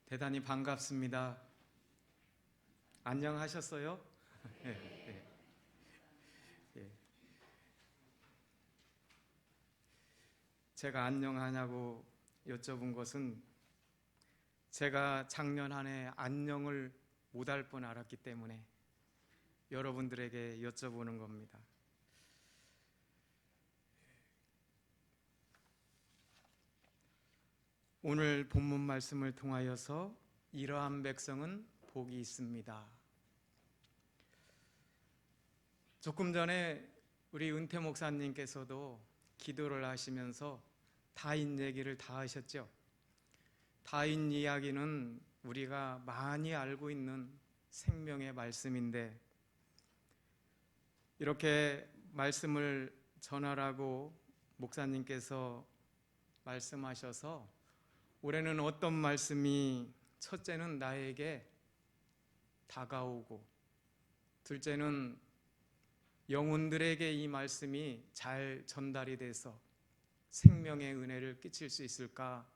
대단히 반갑습니다. 안녕하셨어요? 예, 예, 예. 제가 안녕하냐고 여쭤본 것은 제가 작년 한 해 안녕을 못할 뻔 알았기 때문에 여러분들에게 여쭤보는 겁니다. 오늘 본문 말씀을 통하여서 이러한 백성은 복이 있습니다. 조금 전에 우리 은퇴 목사님께서도 기도를 하시면서 다인 얘기를 다 하셨죠. 다인 이야기는 우리가 많이 알고 있는 생명의 말씀인데, 이렇게 말씀을 전하라고 목사님께서 말씀하셔서 올해는 어떤 말씀이 첫째는 나에게 다가오고, 둘째는 영혼들에게 이 말씀이 잘 전달이 돼서 생명의 은혜를 끼칠 수 있을까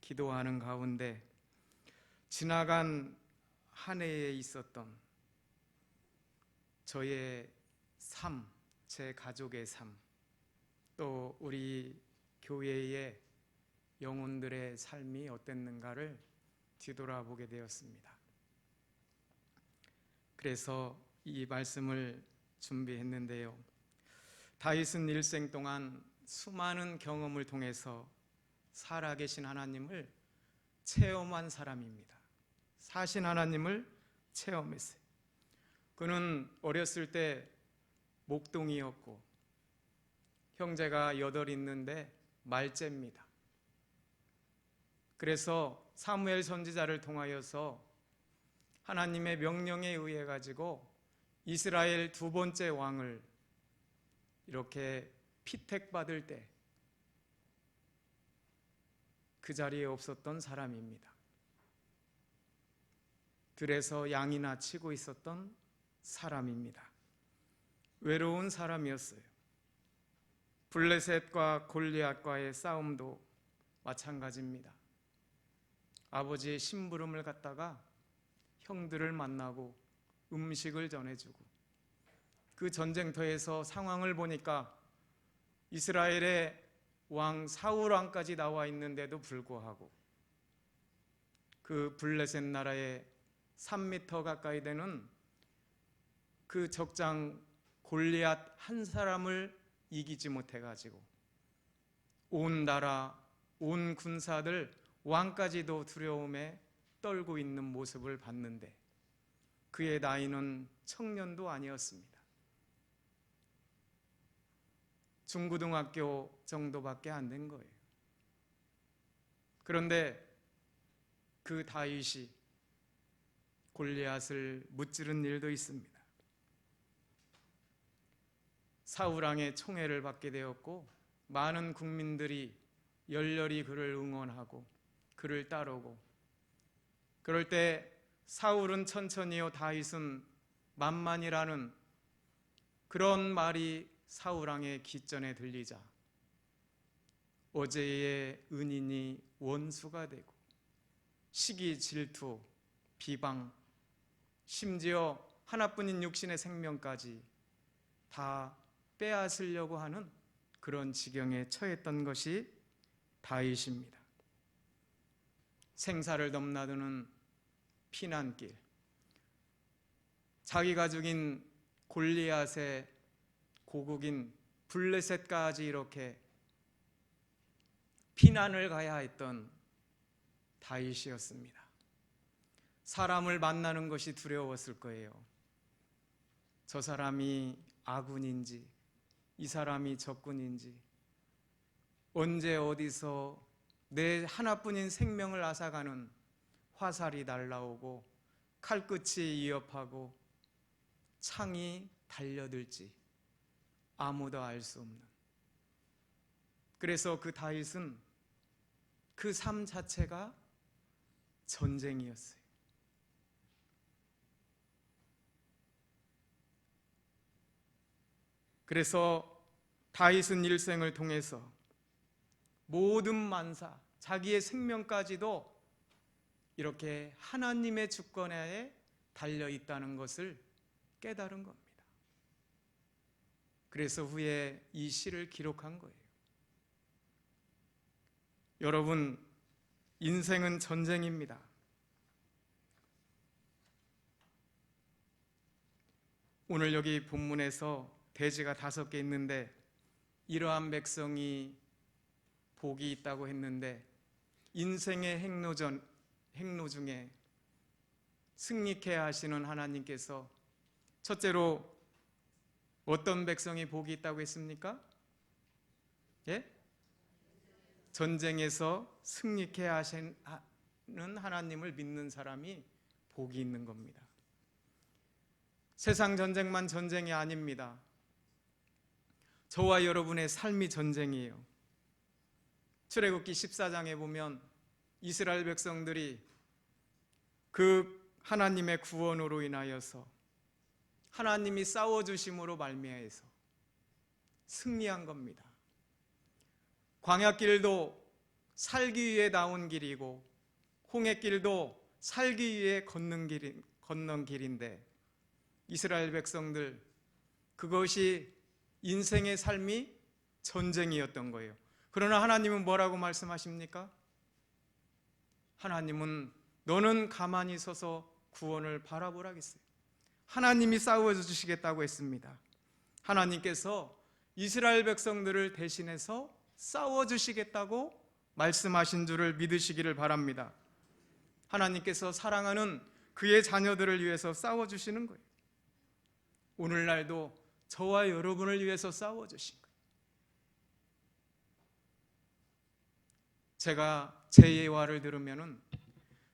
기도하는 가운데, 지나간 한 해에 있었던 저의 삶, 제 가족의 삶, 또 우리 교회의 영혼들의 삶이 어땠는가를 뒤돌아보게 되었습니다. 그래서 이 말씀을 준비했는데요. 다윗은 일생 동안 수많은 경험을 통해서 살아계신 하나님을 체험한 사람입니다. 사신 하나님을 체험했어요. 그는 어렸을 때 목동이었고 형제가 8 있는데 말째입니다. 그래서 사무엘 선지자를 통하여서 하나님의 명령에 의해 가지고 이스라엘 2번째 왕을 이렇게 피택받을 때 그 자리에 없었던 사람입니다. 들에서 양이나 치고 있었던 사람입니다. 외로운 사람이었어요. 블레셋과 골리앗과의 싸움도 마찬가지입니다. 아버지의 심부름을 갖다가 형들을 만나고 음식을 전해주고, 그 전쟁터에서 상황을 보니까 이스라엘의 왕 사울 왕까지 나와 있는데도 불구하고 그 블레셋 나라의 3m 가까이 되는 그 적장 골리앗 한 사람을 이기지 못해가지고 온 나라, 온 군사들, 왕까지도 두려움에 떨고 있는 모습을 봤는데, 그의 나이는 청년도 아니었습니다. 중고등학교 정도밖에 안 된 거예요. 그런데 그 다윗이 골리앗을 무찌른 일도 있습니다. 사울왕의 총애를 받게 되었고, 많은 국민들이 열렬히 그를 응원하고 그를 따르고, 그럴 때 사울은 천천히요 다윗은 만만이라는 그런 말이 사울왕의 귓전에 들리자 어제의 은인이 원수가 되고, 시기, 질투, 비방, 심지어 하나뿐인 육신의 생명까지 다 빼앗으려고 하는 그런 지경에 처했던 것이 다윗입니다. 생사를 넘나드는 피난길, 자기가 죽인 골리앗의 고국인 블레셋까지 이렇게 피난을 가야 했던 다윗이었습니다. 사람을 만나는 것이 두려웠을 거예요. 저 사람이 아군인지 이 사람이 적군인지, 언제 어디서 내 하나뿐인 생명을 앗아가는 화살이 날라오고 칼끝이 위협하고 창이 달려들지 아무도 알 수 없는, 그래서 그 다윗은 그 삶 자체가 전쟁이었어요. 그래서 다윗은 일생을 통해서 모든 만사, 자기의 생명까지도 이렇게 하나님의 주권하에 달려 있다는 것을 깨달은 겁니다. 그래서 후에 이 시를 기록한 거예요. 여러분, 인생은 전쟁입니다. 오늘 여기 본문에서 대지가 5개 있는데 이러한 백성이 복이 있다고 했는데 인생의 행로 중에 승리케 하시는 하나님께서 첫째로 어떤 백성이 복이 있다고 했습니까? 예? 전쟁에서 승리케 하시는 하나님을 믿는 사람이 복이 있는 겁니다. 세상 전쟁만 전쟁이 아닙니다. 저와 여러분의 삶이 전쟁이에요. 출애굽기 14장에 보면 이스라엘 백성들이 그 하나님의 구원으로 인하여서 하나님이 싸워주심으로 말미암아서 승리한 겁니다. 광야길도 살기 위해 나온 길이고 홍해길도 살기 위해 건넌 길인데 이스라엘 백성들 그것이 인생의 삶이 전쟁이었던 거예요. 그러나 하나님은 뭐라고 말씀하십니까? 하나님은 너는 가만히 서서 구원을 바라보라 했어요. 하나님이 싸워주시겠다고 했습니다. 하나님께서 이스라엘 백성들을 대신해서 싸워주시겠다고 말씀하신 줄을 믿으시기를 바랍니다. 하나님께서 사랑하는 그의 자녀들을 위해서 싸워주시는 거예요. 오늘날도 저와 여러분을 위해서 싸워주신 거예요. 제가 제 예화를 들으면은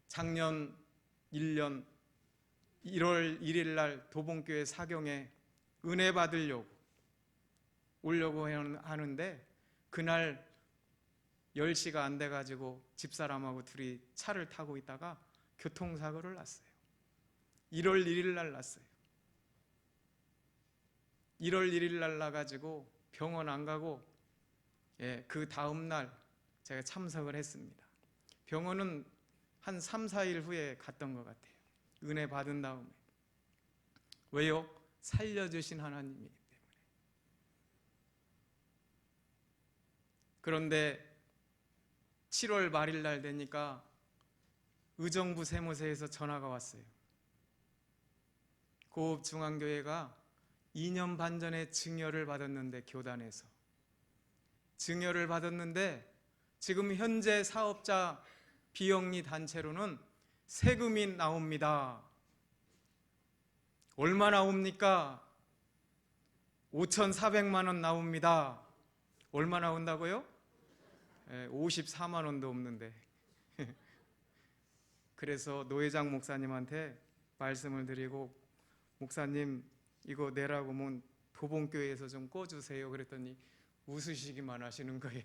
작년 1년 1월 1일 날 도봉교회 사경에 은혜 받으려고 오려고 하는데 그날 10시가 안 돼가지고 집사람하고 둘이 차를 타고 있다가 교통사고를 났어요. 1월 1일 날 났어요. 1월 1일 날 나가지고 병원 안 가고 그 다음 날 제가 참석을 했습니다. 병원은 한 3, 4일 후에 갔던 것 같아요. 은혜 받은 다음에. 왜요? 살려주신 하나님이기 때문에. 그런데 7월 말일 날 되니까 의정부 세무서에서 전화가 왔어요. 고읍중앙교회가 2년 반 전에 증여를 받았는데 교단에서 증여를 받았는데 지금 현재 사업자 비영리 단체로는 세금이 나옵니다. 얼마 나옵니까? 5,400만 원 나옵니다. 얼마 나온다고요? 54만 원도 없는데. 그래서 노회장 목사님한테 말씀을 드리고 목사님 이거 내라고 뭐 도봉교회에서 좀 꿔주세요. 그랬더니 웃으시기만 하시는 거예요.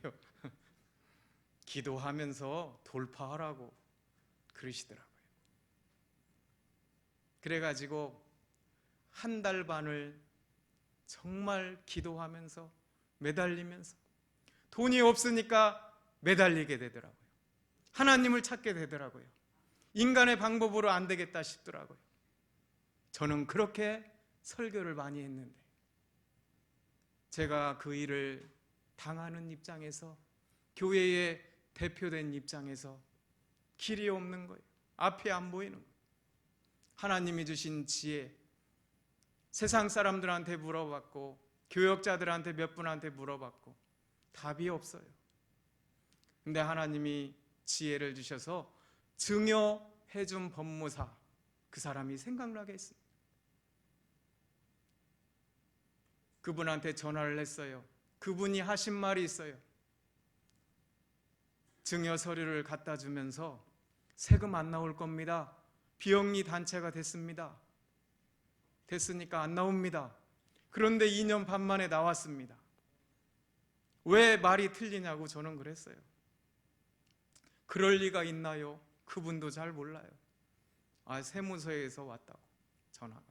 기도하면서 돌파하라고 그러시더라고요. 그래가지고 한 달 반을 정말 기도하면서 매달리면서 돈이 없으니까 매달리게 되더라고요. 하나님을 찾게 되더라고요. 인간의 방법으로 안 되겠다 싶더라고요. 저는 그렇게 설교를 많이 했는데 제가 그 일을 당하는 입장에서 교회의 대표된 입장에서 길이 없는 거예요. 앞이 안 보이는 거예요. 하나님이 주신 지혜 세상 사람들한테 물어봤고 교역자들한테 몇 분한테 물어봤고 답이 없어요. 근데 하나님이 지혜를 주셔서 증여해준 법무사 그 사람이 생각나게 했습니다. 그분한테 전화를 했어요. 그분이 하신 말이 있어요. 증여 서류를 갖다 주면서 세금 안 나올 겁니다. 비영리 단체가 됐습니다. 됐으니까 안 나옵니다. 그런데 2년 반 만에 나왔습니다. 왜 말이 틀리냐고 저는 그랬어요. 그럴 리가 있나요? 그분도 잘 몰라요. 세무서에서 왔다고 전화가.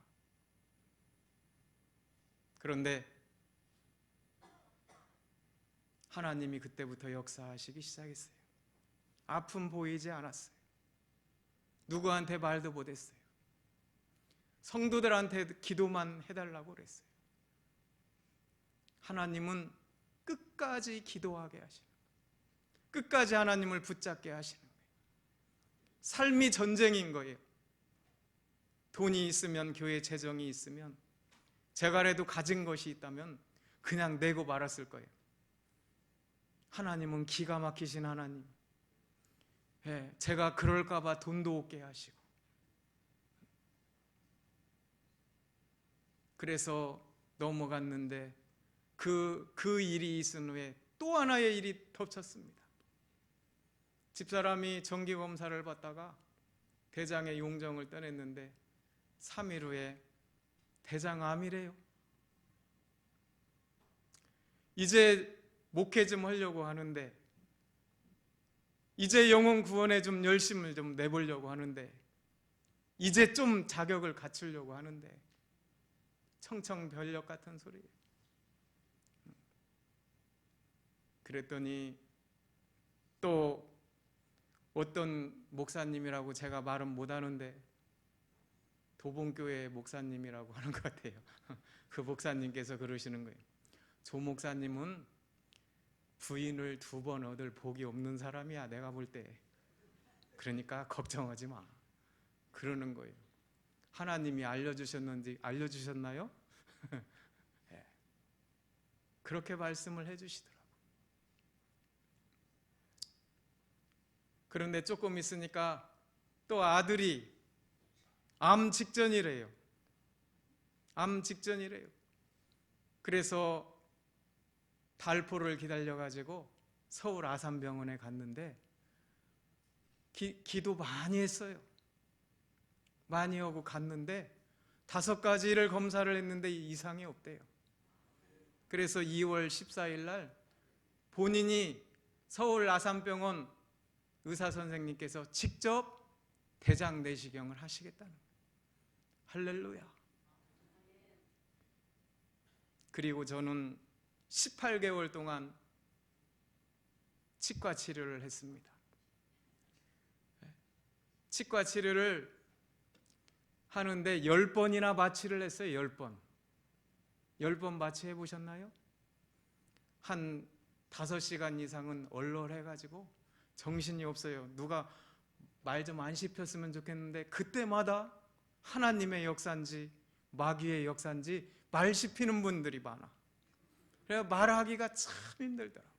그런데 하나님이 그때부터 역사하시기 시작했어요. 아픔 보이지 않았어요. 누구한테 말도 못했어요. 성도들한테 기도만 해달라고 그랬어요. 하나님은 끝까지 기도하게 하시는 거예요. 끝까지 하나님을 붙잡게 하시는 거예요. 삶이 전쟁인 거예요. 돈이 있으면, 교회 재정이 있으면, 제가라도 가진 것이 있다면 그냥 내고 말았을 거예요. 하나님은 기가 막히신 하나님. 제가 그럴까 봐 돈도 없게 하시고, 그래서 넘어갔는데 그 일이 있은 후에 또 하나의 일이 덮쳤습니다. 집사람이 정기검사를 받다가 대장의 용종을 떠냈는데 3일 후에 대장암이래요. 이제 목회 좀 하려고 하는데, 이제 영혼 구원에 좀 열심을 좀 내보려고 하는데, 이제 좀 자격을 갖추려고 하는데 청천벽력 같은 소리예요. 그랬더니 또 어떤 목사님이라고 제가 말은 못하는데 도봉교회 목사님이라고 하는 것 같아요. 그 목사님께서 그러시는 거예요. 조 목사님은 부인을 2번 얻을 복이 없는 사람이야, 내가 볼 때. 그러니까 걱정하지 마. 그러는 거예요. 하나님이 알려주셨나요? 네. 그렇게 말씀을 해주시더라고요. 그런데 조금 있으니까 또 아들이 암 직전이래요. 암 직전이래요. 그래서 달포를 기다려가지고 서울 아산병원에 갔는데 기도 많이 했어요. 많이 하고 갔는데 5가지를 검사를 했는데 이상이 없대요. 그래서 2월 14일 날 본인이 서울 아산병원 의사 선생님께서 직접 대장 내시경을 하시겠다는 거예요. 할렐루야. 그리고 저는 18개월 동안 치과 치료를 했습니다. 치과 치료를 하는데 10번이나 마취를 했어요. 10번. 10번 마취해 보셨나요? 한 5시간 이상은 얼얼해가지고 정신이 없어요. 누가 말 좀 안 씹혔으면 좋겠는데 그때마다 하나님의 역사인지 마귀의 역사인지 말 씹히는 분들이 많아. 그래서 말하기가 참 힘들더라고.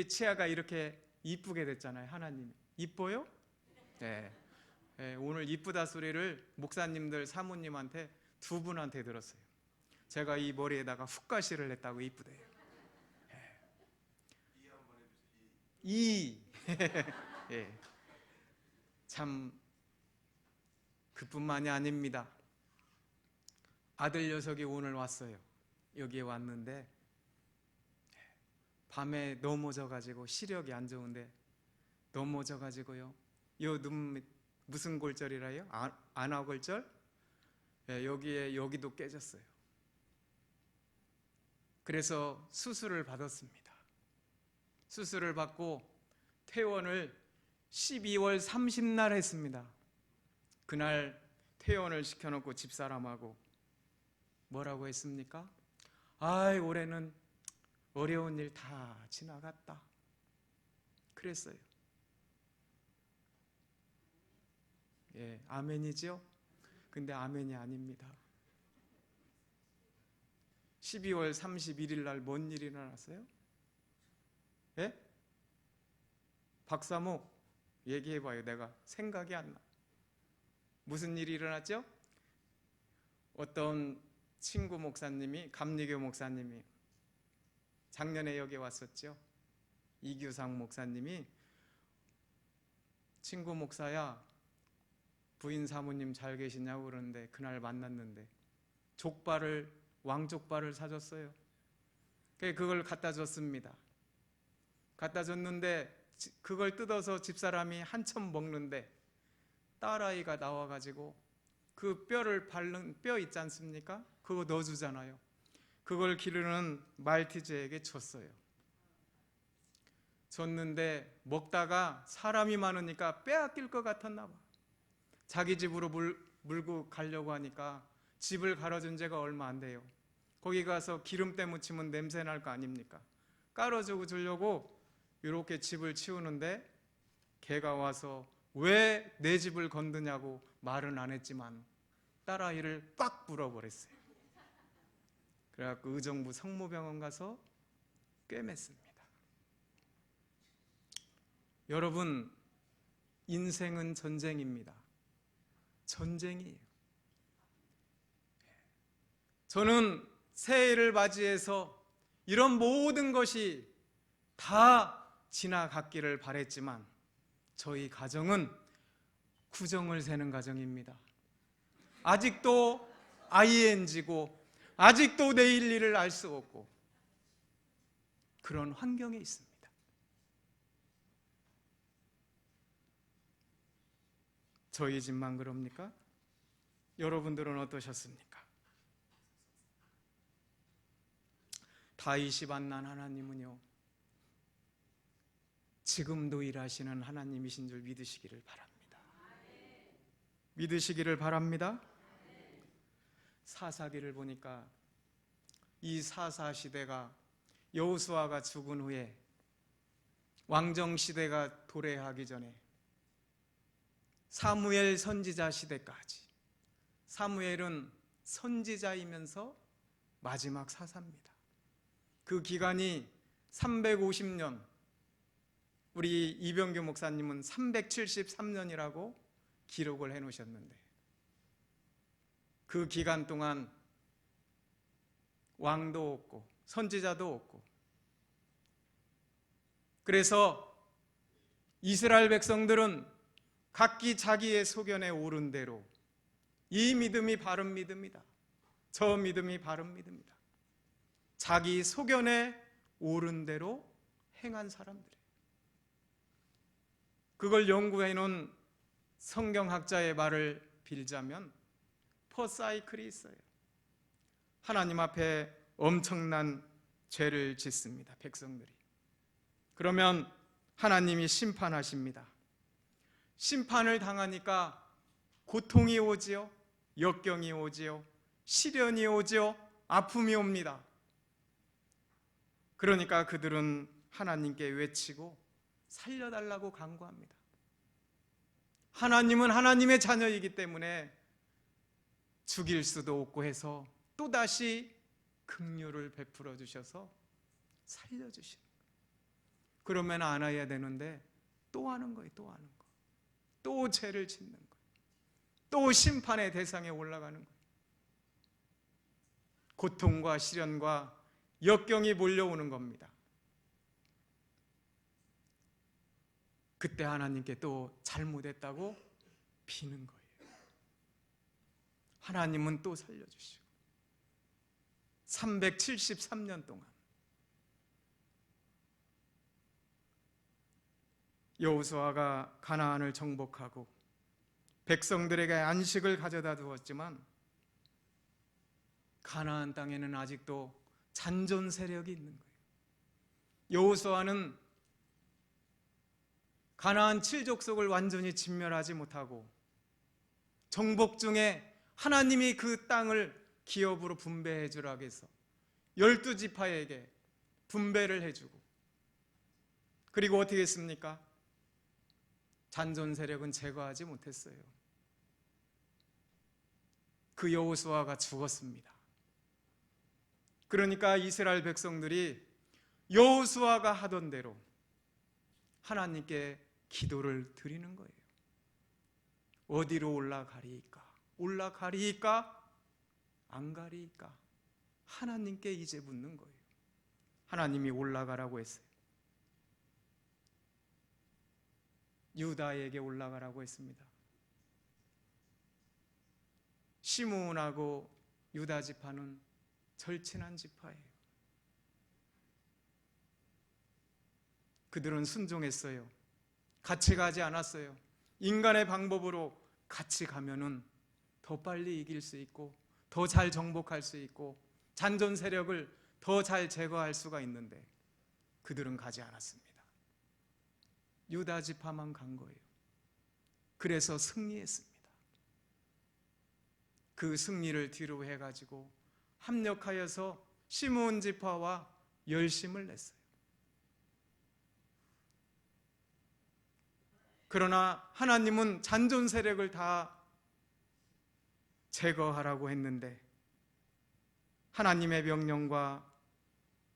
치아가 이렇게 이쁘게 됐잖아요. 하나님이. 이뻐요? 네. 오늘 이쁘다 소리를 목사님들 사모님한테 2분한테 들었어요. 제가 이 머리에다가 훅가시를 했다고 이쁘대요. 이 예. 참 그뿐만이 아닙니다. 아들 녀석이 오늘 왔어요. 여기에 왔는데 밤에 넘어져가지고 시력이 안 좋은데 넘어져가지고요. 요 눈 무슨 골절이라요? 안화골절? 여기도 깨졌어요. 그래서 수술을 받았습니다. 수술을 받고 퇴원을 12월 30날 했습니다. 그날 퇴원을 시켜놓고 집사람하고 뭐라고 했습니까? 아이, 올해는 어려운 일 다 지나갔다. 그랬어요. 예, 아멘이죠? 근데 아멘이 아닙니다. 12월 31일 날 뭔 일이 일어났어요? 예? 박사모 얘기해봐요. 내가 생각이 안 나. 무슨 일이 일어났죠? 어떤 친구 목사님이, 감리교 목사님이 작년에 여기 왔었죠. 이규상 목사님이 친구 목사야, 부인 사모님 잘 계시냐고 그러는데 그날 만났는데 왕족발을 사줬어요. 그걸 갖다 줬습니다. 갖다 줬는데 그걸 뜯어서 집사람이 한참 먹는데 딸아이가 나와가지고 그 뼈를 바른 뼈 있지 않습니까? 그거 넣어주잖아요. 그걸 기르는 말티즈에게 줬어요. 줬는데 먹다가 사람이 많으니까 빼앗길 것 같았나 봐. 자기 집으로 물고 가려고 하니까 집을 갈아준 지가 얼마 안 돼요. 거기 가서 기름때 묻히면 냄새 날 거 아닙니까? 깔아주고 주려고 이렇게 집을 치우는데 개가 와서 왜 내 집을 건드냐고 말은 안 했지만 딸아이를 꽉 물어버렸어요. 그래갖고 의정부 성모병원 가서 꿰맸습니다. 여러분, 인생은 전쟁입니다. 전쟁이에요. 저는 새해를 맞이해서 이런 모든 것이 다 지나갔기를 바랬지만 저희 가정은 구정을 세는 가정입니다. 아직도 ING고 아직도 내일 일을 알 수 없고 그런 환경에 있습니다. 저희 집만 그럽니까? 여러분들은 어떠셨습니까? 다윗이 만난 하나님은요, 지금도 일하시는 하나님이신 줄 믿으시기를 바랍니다. 믿으시기를 바랍니다. 사사기를 보니까 이 사사 시대가 여호수아가 죽은 후에 왕정 시대가 도래하기 전에 사무엘 선지자 시대까지, 사무엘은 선지자이면서 마지막 사사입니다. 그 기간이 350년, 우리 이병규 목사님은 373년이라고 기록을 해놓으셨는데 그 기간 동안 왕도 없고 선지자도 없고, 그래서 이스라엘 백성들은 각기 자기의 소견에 오른 대로, 이 믿음이 바른 믿음이다, 저 믿음이 바른 믿음이다, 자기 소견에 오른 대로 행한 사람들이에요. 그걸 연구해 놓은 성경학자의 말을 빌자면 퍼사이클이 있어요. 하나님 앞에 엄청난 죄를 짓습니다, 백성들이. 그러면 하나님이 심판하십니다. 심판을 당하니까 고통이 오지요, 역경이 오지요, 시련이 오지요, 아픔이 옵니다. 그러니까 그들은 하나님께 외치고 살려달라고 간구합니다. 하나님은 하나님의 자녀이기 때문에 죽일 수도 없고 해서 또다시 긍휼을 베풀어 주셔서 살려주시는 거예요. 그러면 안아야 되는데 또 하는 거예요. 또 하는 거, 또 죄를 짓는 거예요. 또 심판의 대상에 올라가는 거예요. 고통과 시련과 역경이 몰려오는 겁니다. 그때 하나님께 또 잘못했다고 비는 거예요. 하나님은 또 살려주시고 373년 동안 여호수아가 가나안을 정복하고 백성들에게 안식을 가져다 두었지만 가나안 땅에는 아직도 잔존 세력이 있는 거예요. 여호수아는 가나안 7족속을 완전히 진멸하지 못하고 정복 중에 하나님이 그 땅을 기업으로 분배해 주라고 해서 12지파에게 분배를 해주고, 그리고 어떻게 했습니까? 잔존 세력은 제거하지 못했어요. 그 여호수아가 죽었습니다. 그러니까 이스라엘 백성들이 여호수아가 하던 대로 하나님께 기도를 드리는 거예요. 어디로 올라가리이까? 올라가리이까? 안 가리이까? 하나님께 이제 묻는 거예요. 하나님이 올라가라고 했어요. 유다에게 올라가라고 했습니다. 시므온하고 유다 지파는 절친한 지파예요. 그들은 순종했어요. 같이 가지 않았어요. 인간의 방법으로 같이 가면은 더 빨리 이길 수 있고 더 잘 정복할 수 있고 잔존 세력을 더 잘 제거할 수가 있는데 그들은 가지 않았습니다. 유다 지파만 간 거예요. 그래서 승리했습니다. 그 승리를 뒤로 해가지고 합력하여서 시므온 지파와 열심을 냈어요. 그러나 하나님은 잔존 세력을 다 제거하라고 했는데 하나님의 명령과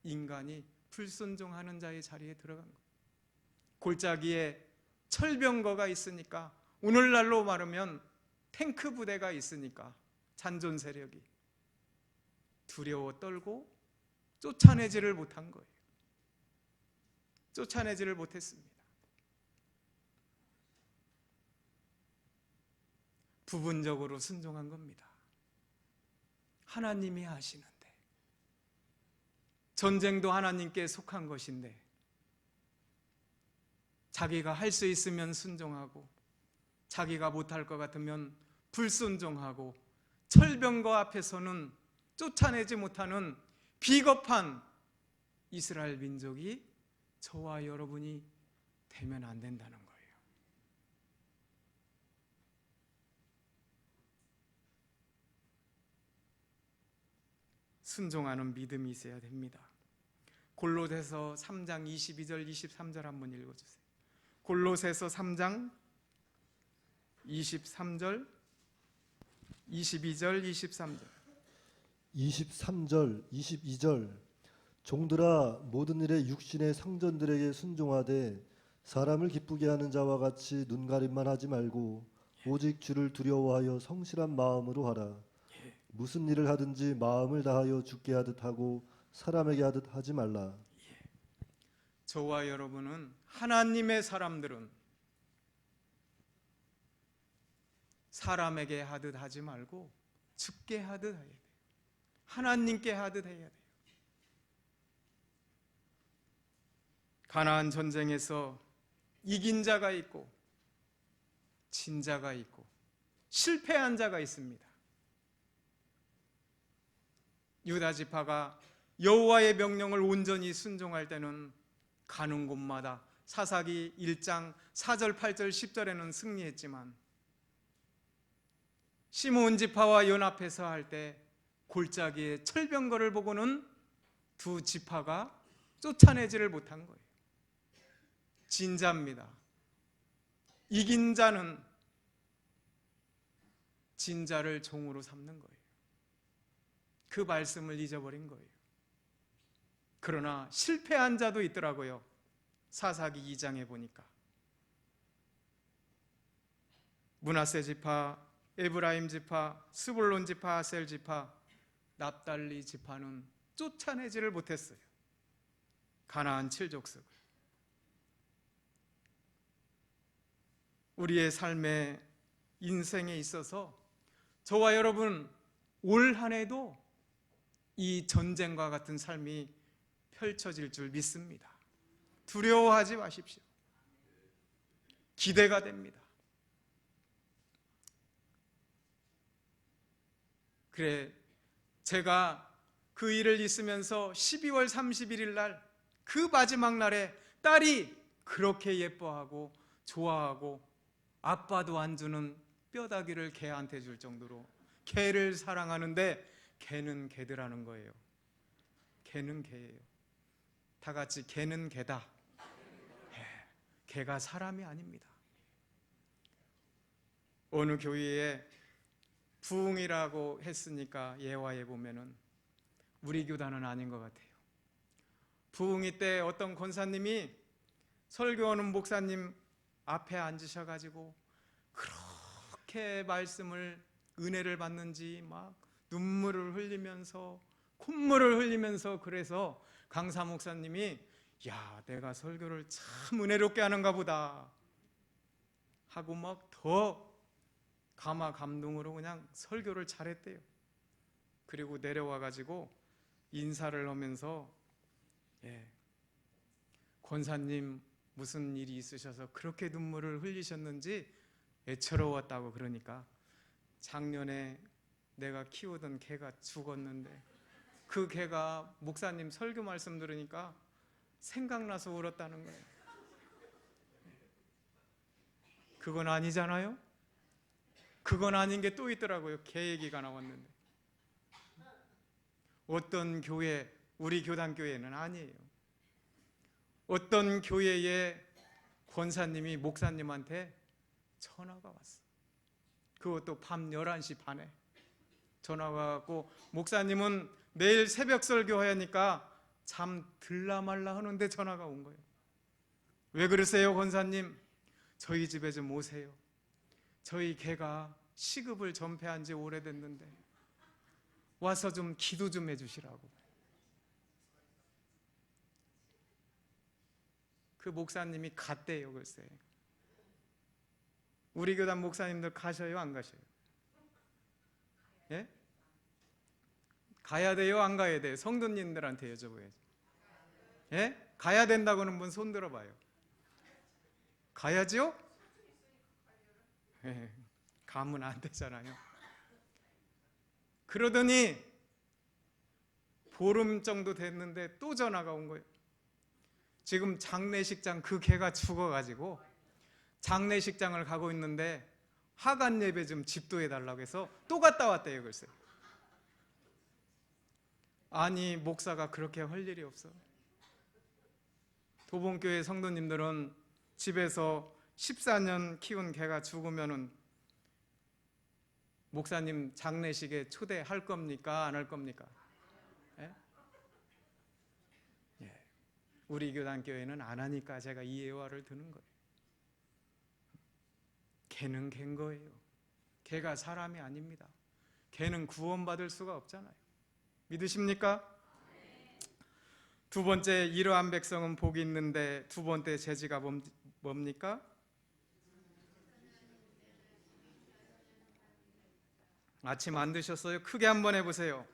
인간이 불순종하는 자의 자리에 들어간 거예요. 골짜기에 철병거가 있으니까, 오늘날로 말하면 탱크 부대가 있으니까 잔존 세력이 두려워 떨고 쫓아내지를 못한 거예요. 쫓아내지를 못했습니다. 부분적으로 순종한 겁니다. 하나님이 하시는데, 전쟁도 하나님께 속한 것인데 자기가 할 수 있으면 순종하고 자기가 못할 것 같으면 불순종하고 철병거 앞에서는 쫓아내지 못하는 비겁한 이스라엘 민족이 저와 여러분이 되면 안 된다는 거예요. 순종하는 믿음이 있어야 됩니다. 골로새서 3장 22절 23절 한번 읽어주세요. 골로새서 3장 23절 22절 23절 23절 22절 종들아 모든 일에 육신의 상전들에게 순종하되 사람을 기쁘게 하는 자와 같이 눈가림만 하지 말고 오직 주를 두려워하여 성실한 마음으로 하라. 무슨 일을 하든지 마음을 다하여 주께 하듯 하고 사람에게 하듯 하지 말라. 저와 여러분은, 하나님의 사람들은 사람에게 하듯 하지 말고 주께 하듯 해야 돼요. 하나님께 하듯 해야 돼요. 가나안 전쟁에서 이긴 자가 있고 진 자가 있고 실패한 자가 있습니다. 유다 지파가 여호와의 명령을 온전히 순종할 때는 가는 곳마다 사사기 1장 4절 8절 10절에는 승리했지만, 시므온 지파와 연합해서 할 때 골짜기에 철병거를 보고는 두 지파가 쫓아내지를 못한 거예요. 진자입니다. 이긴 자는 진자를 종으로 삼는 거예요. 그 말씀을 잊어버린 거예요. 그러나 실패한 자도 있더라고요. 사사기 2장에 보니까 므낫세 지파, 에브라임 지파, 스불론 지파, 아셀 지파, 납달리 지파는 쫓아내지를 못했어요. 가나안 7족속을. 우리의 삶의 인생에 있어서 저와 여러분 올 한 해도 이 전쟁과 같은 삶이 펼쳐질 줄 믿습니다. 두려워하지 마십시오. 기대가 됩니다. 그래, 제가 그 일을 있으면서 12월 31일 날, 그 마지막 날에 딸이 그렇게 예뻐하고 좋아하고 아빠도 안 주는 뼈다귀를 개한테 줄 정도로 개를 사랑하는데, 개는 개더라는 거예요. 개는 개예요. 다 같이 개는 개다. 개가 사람이 아닙니다. 어느 교회에 부흥이라고 했으니까 예화에 보면은 우리 교단은 아닌 것 같아요. 부흥이 때 어떤 권사님이 설교하는 목사님 앞에 앉으셔가지고 그렇게 말씀을, 은혜를 받는지 막 눈물을 흘리면서 콧물을 흘리면서, 그래서 강사 목사님이 야, 내가 설교를 참 은혜롭게 하는가 보다 하고 막 더 감화 감동으로 그냥 설교를 잘했대요. 그리고 내려와가지고 인사를 하면서 권사님 무슨 일이 있으셔서 그렇게 눈물을 흘리셨는지 애처로웠다고. 그러니까 작년에 내가 키우던 개가 죽었는데 그 개가 목사님 설교 말씀 들으니까 생각나서 울었다는 거예요. 그건 아니잖아요. 그건 아닌 게 또 있더라고요. 개 얘기가 나왔는데 어떤 교회, 우리 교단교회는 아니에요. 어떤 교회의 권사님이 목사님한테 전화가 왔어. 그것도 밤 11시 반에 전화가 왔고, 목사님은 내일 새벽 설교하니까 잠 들라 말라 하는데 전화가 온 거예요. 왜 그러세요, 권사님? 저희 집에 좀 오세요. 저희 개가 시급을 전폐한 지 오래됐는데 와서 좀 기도 좀 해주시라고. 그 목사님이 갔대요. 글쎄, 우리 교단 목사님들 가셔요, 안 가셔요? 예? 가야 돼요, 안 가야 돼요? 성도님들한테 여쭤봐야죠. 예? 가야 된다고는 분 손 들어봐요. 가야죠? 예, 가면 안 되잖아요. 그러더니 보름 정도 됐는데 또 전화가 온 거예요. 지금 장례식장, 그 개가 죽어가지고 장례식장을 가고 있는데 하간 예배 좀 집도해 달라고 해서 또 갔다 왔대요. 글쎄. 아니, 목사가 그렇게 할 일이 없어. 도봉교회 성도님들은 집에서 14년 키운 개가 죽으면은 목사님 장례식에 초대할 겁니까? 안 할 겁니까? 예? 예. 우리 교단 교회는 안 하니까 제가 이 예화를 드는 거예요. 개는 개인 거예요. 개가 사람이 아닙니다. 개는 구원받을 수가 없잖아요. 믿으십니까? 두 번째, 이러한 백성은 복이 있는데, 두 번째 제지가 뭡니까? 아침 안 드셨어요? 크게 한번 해보세요.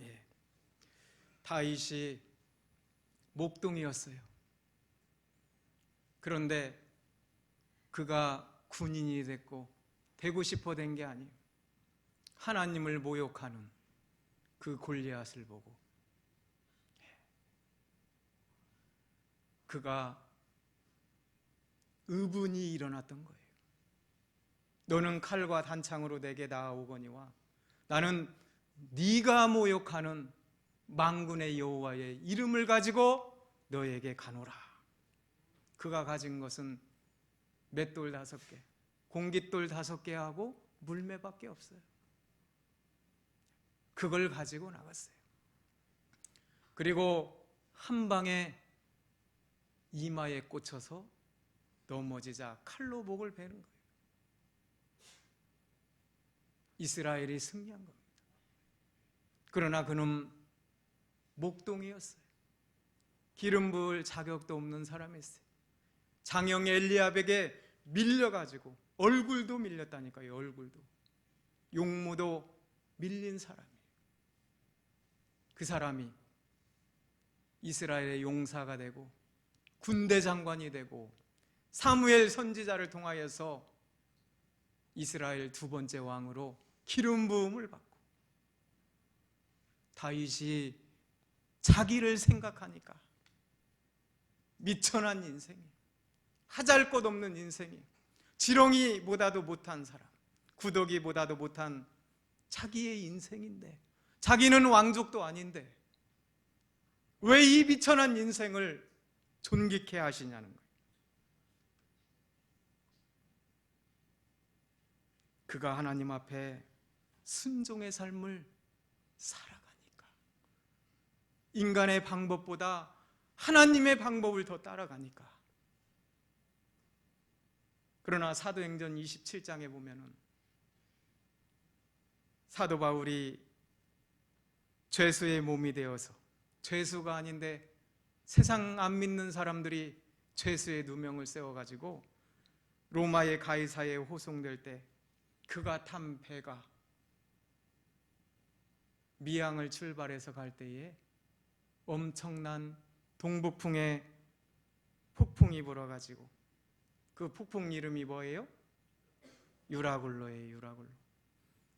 예. 다윗이 목동이었어요. 그런데 그가 군인이 됐고 되고 싶어 된 게 아니에요. 하나님을 모욕하는 그 골리앗을 보고 그가 의분이 일어났던 거예요. 너는 칼과 단창으로 내게 나아오거니와 나는 네가 모욕하는 만군의 여호와의 이름을 가지고 너에게 가노라. 그가 가진 것은 맷돌 5개, 공깃돌 5개하고 물매밖에 없어요. 그걸 가지고 나갔어요. 그리고 한 방에 이마에 꽂혀서 넘어지자 칼로 목을 베는 거예요. 이스라엘이 승리한 겁니다. 그러나 그는 목동이었어요. 기름 부을 자격도 없는 사람이었어요. 장형 엘리압에게 밀려가지고 얼굴도 밀렸다니까요. 얼굴도. 용모도 밀린 사람이에요. 그 사람이 이스라엘의 용사가 되고 군대 장관이 되고 사무엘 선지자를 통하여서 이스라엘 2번째 왕으로 기름 부음을 받고, 다윗이 자기를 생각하니까 미천한 인생이, 하잘것없는 인생이, 지렁이보다도 못한 사람, 구더기보다도 못한 자기의 인생인데, 자기는 왕족도 아닌데 왜 이 비천한 인생을 존귀케 하시냐는 거예요. 그가 하나님 앞에 순종의 삶을 살아가니까, 인간의 방법보다 하나님의 방법을 더 따라가니까. 그러나 사도행전 27장에 보면은 사도 바울이 죄수의 몸이 되어서, 죄수가 아닌데 세상 안 믿는 사람들이 죄수의 누명을 세워가지고 로마의 가이사에 호송될 때 그가 탄 배가 미항을 출발해서 갈 때에 엄청난 동북풍의 폭풍이 불어가지고, 그 폭풍 이름이 뭐예요? 유라굴로예요. 유라굴로.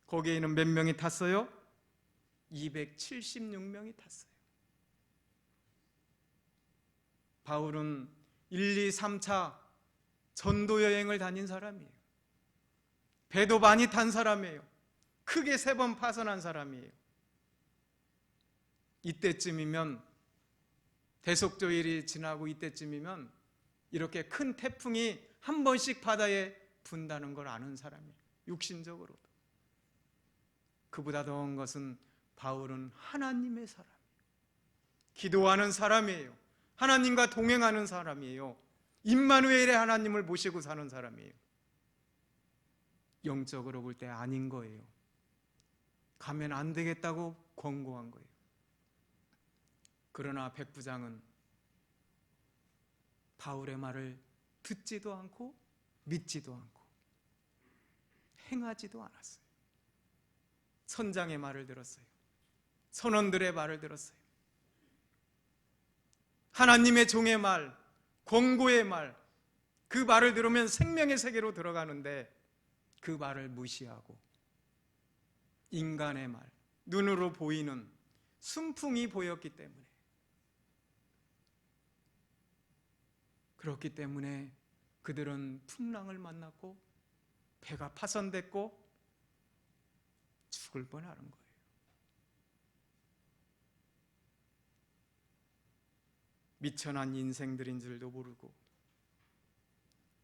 거기에는 몇 명이 탔어요? 276명이 탔어요. 바울은 1, 2, 3차 전도 여행을 다닌 사람이에요. 배도 많이 탄 사람이에요. 크게 3번 파선한 사람이에요. 이때쯤이면 대속조일이 지나고 이때쯤이면 이렇게 큰 태풍이 한 번씩 바다에 분다는 걸 아는 사람이에요. 육신적으로도. 그보다 더한 것은 바울은 하나님의 사람이에요. 기도하는 사람이에요. 하나님과 동행하는 사람이에요. 임마누엘의 하나님을 모시고 사는 사람이에요. 영적으로 볼 때 아닌 거예요. 가면 안 되겠다고 권고한 거예요. 그러나 백부장은 바울의 말을 듣지도 않고 믿지도 않고 행하지도 않았어요. 선장의 말을 들었어요. 선원들의 말을 들었어요. 하나님의 종의 말, 권고의 말, 그 말을 들으면 생명의 세계로 들어가는데 그 말을 무시하고 인간의 말, 눈으로 보이는 순풍이 보였기 때문에, 그렇기 때문에 그들은 풍랑을 만났고 배가 파손됐고 죽을 뻔하는 거예요. 미천한 인생들인 줄도 모르고,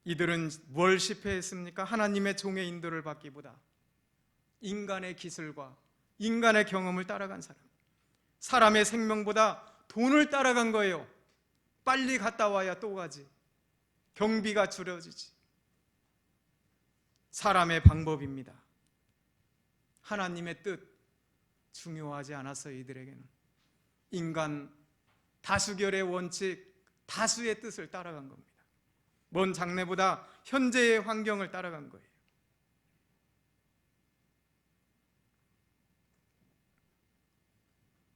이들은 뭘 실패했습니까? 하나님의 종의 인도를 받기보다 인간의 기술과 인간의 경험을 따라간 사람, 사람의 생명보다 돈을 따라간 거예요. 빨리 갔다 와야 또 가지, 경비가 줄여지지. 사람의 방법입니다. 하나님의 뜻 중요하지 않았어요. 이들에게는 인간 다수결의 원칙, 다수의 뜻을 따라간 겁니다. 먼 장래보다 현재의 환경을 따라간 거예요.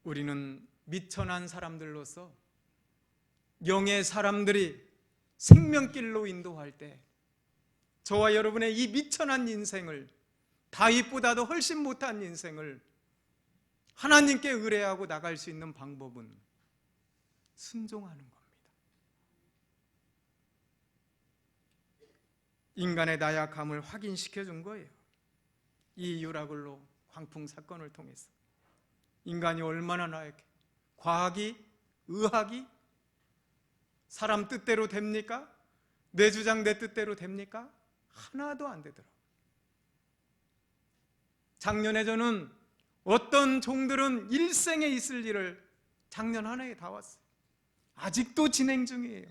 우리는 미천한 사람들로서 영의 사람들이 생명길로 인도할 때 저와 여러분의 이 미천한 인생을, 다윗보다도 훨씬 못한 인생을 하나님께 의뢰하고 나갈 수 있는 방법은 순종하는 겁니다. 인간의 나약함을 확인시켜 준 거예요. 이 유라굴로 광풍 사건을 통해서 인간이 얼마나 나약해. 과학이, 의학이 사람 뜻대로 됩니까? 내 주장 내 뜻대로 됩니까? 하나도 안 되더라고요. 작년에 저는 어떤 종들은 일생에 있을 일을 작년 한 해에 다 왔어요. 아직도 진행 중이에요.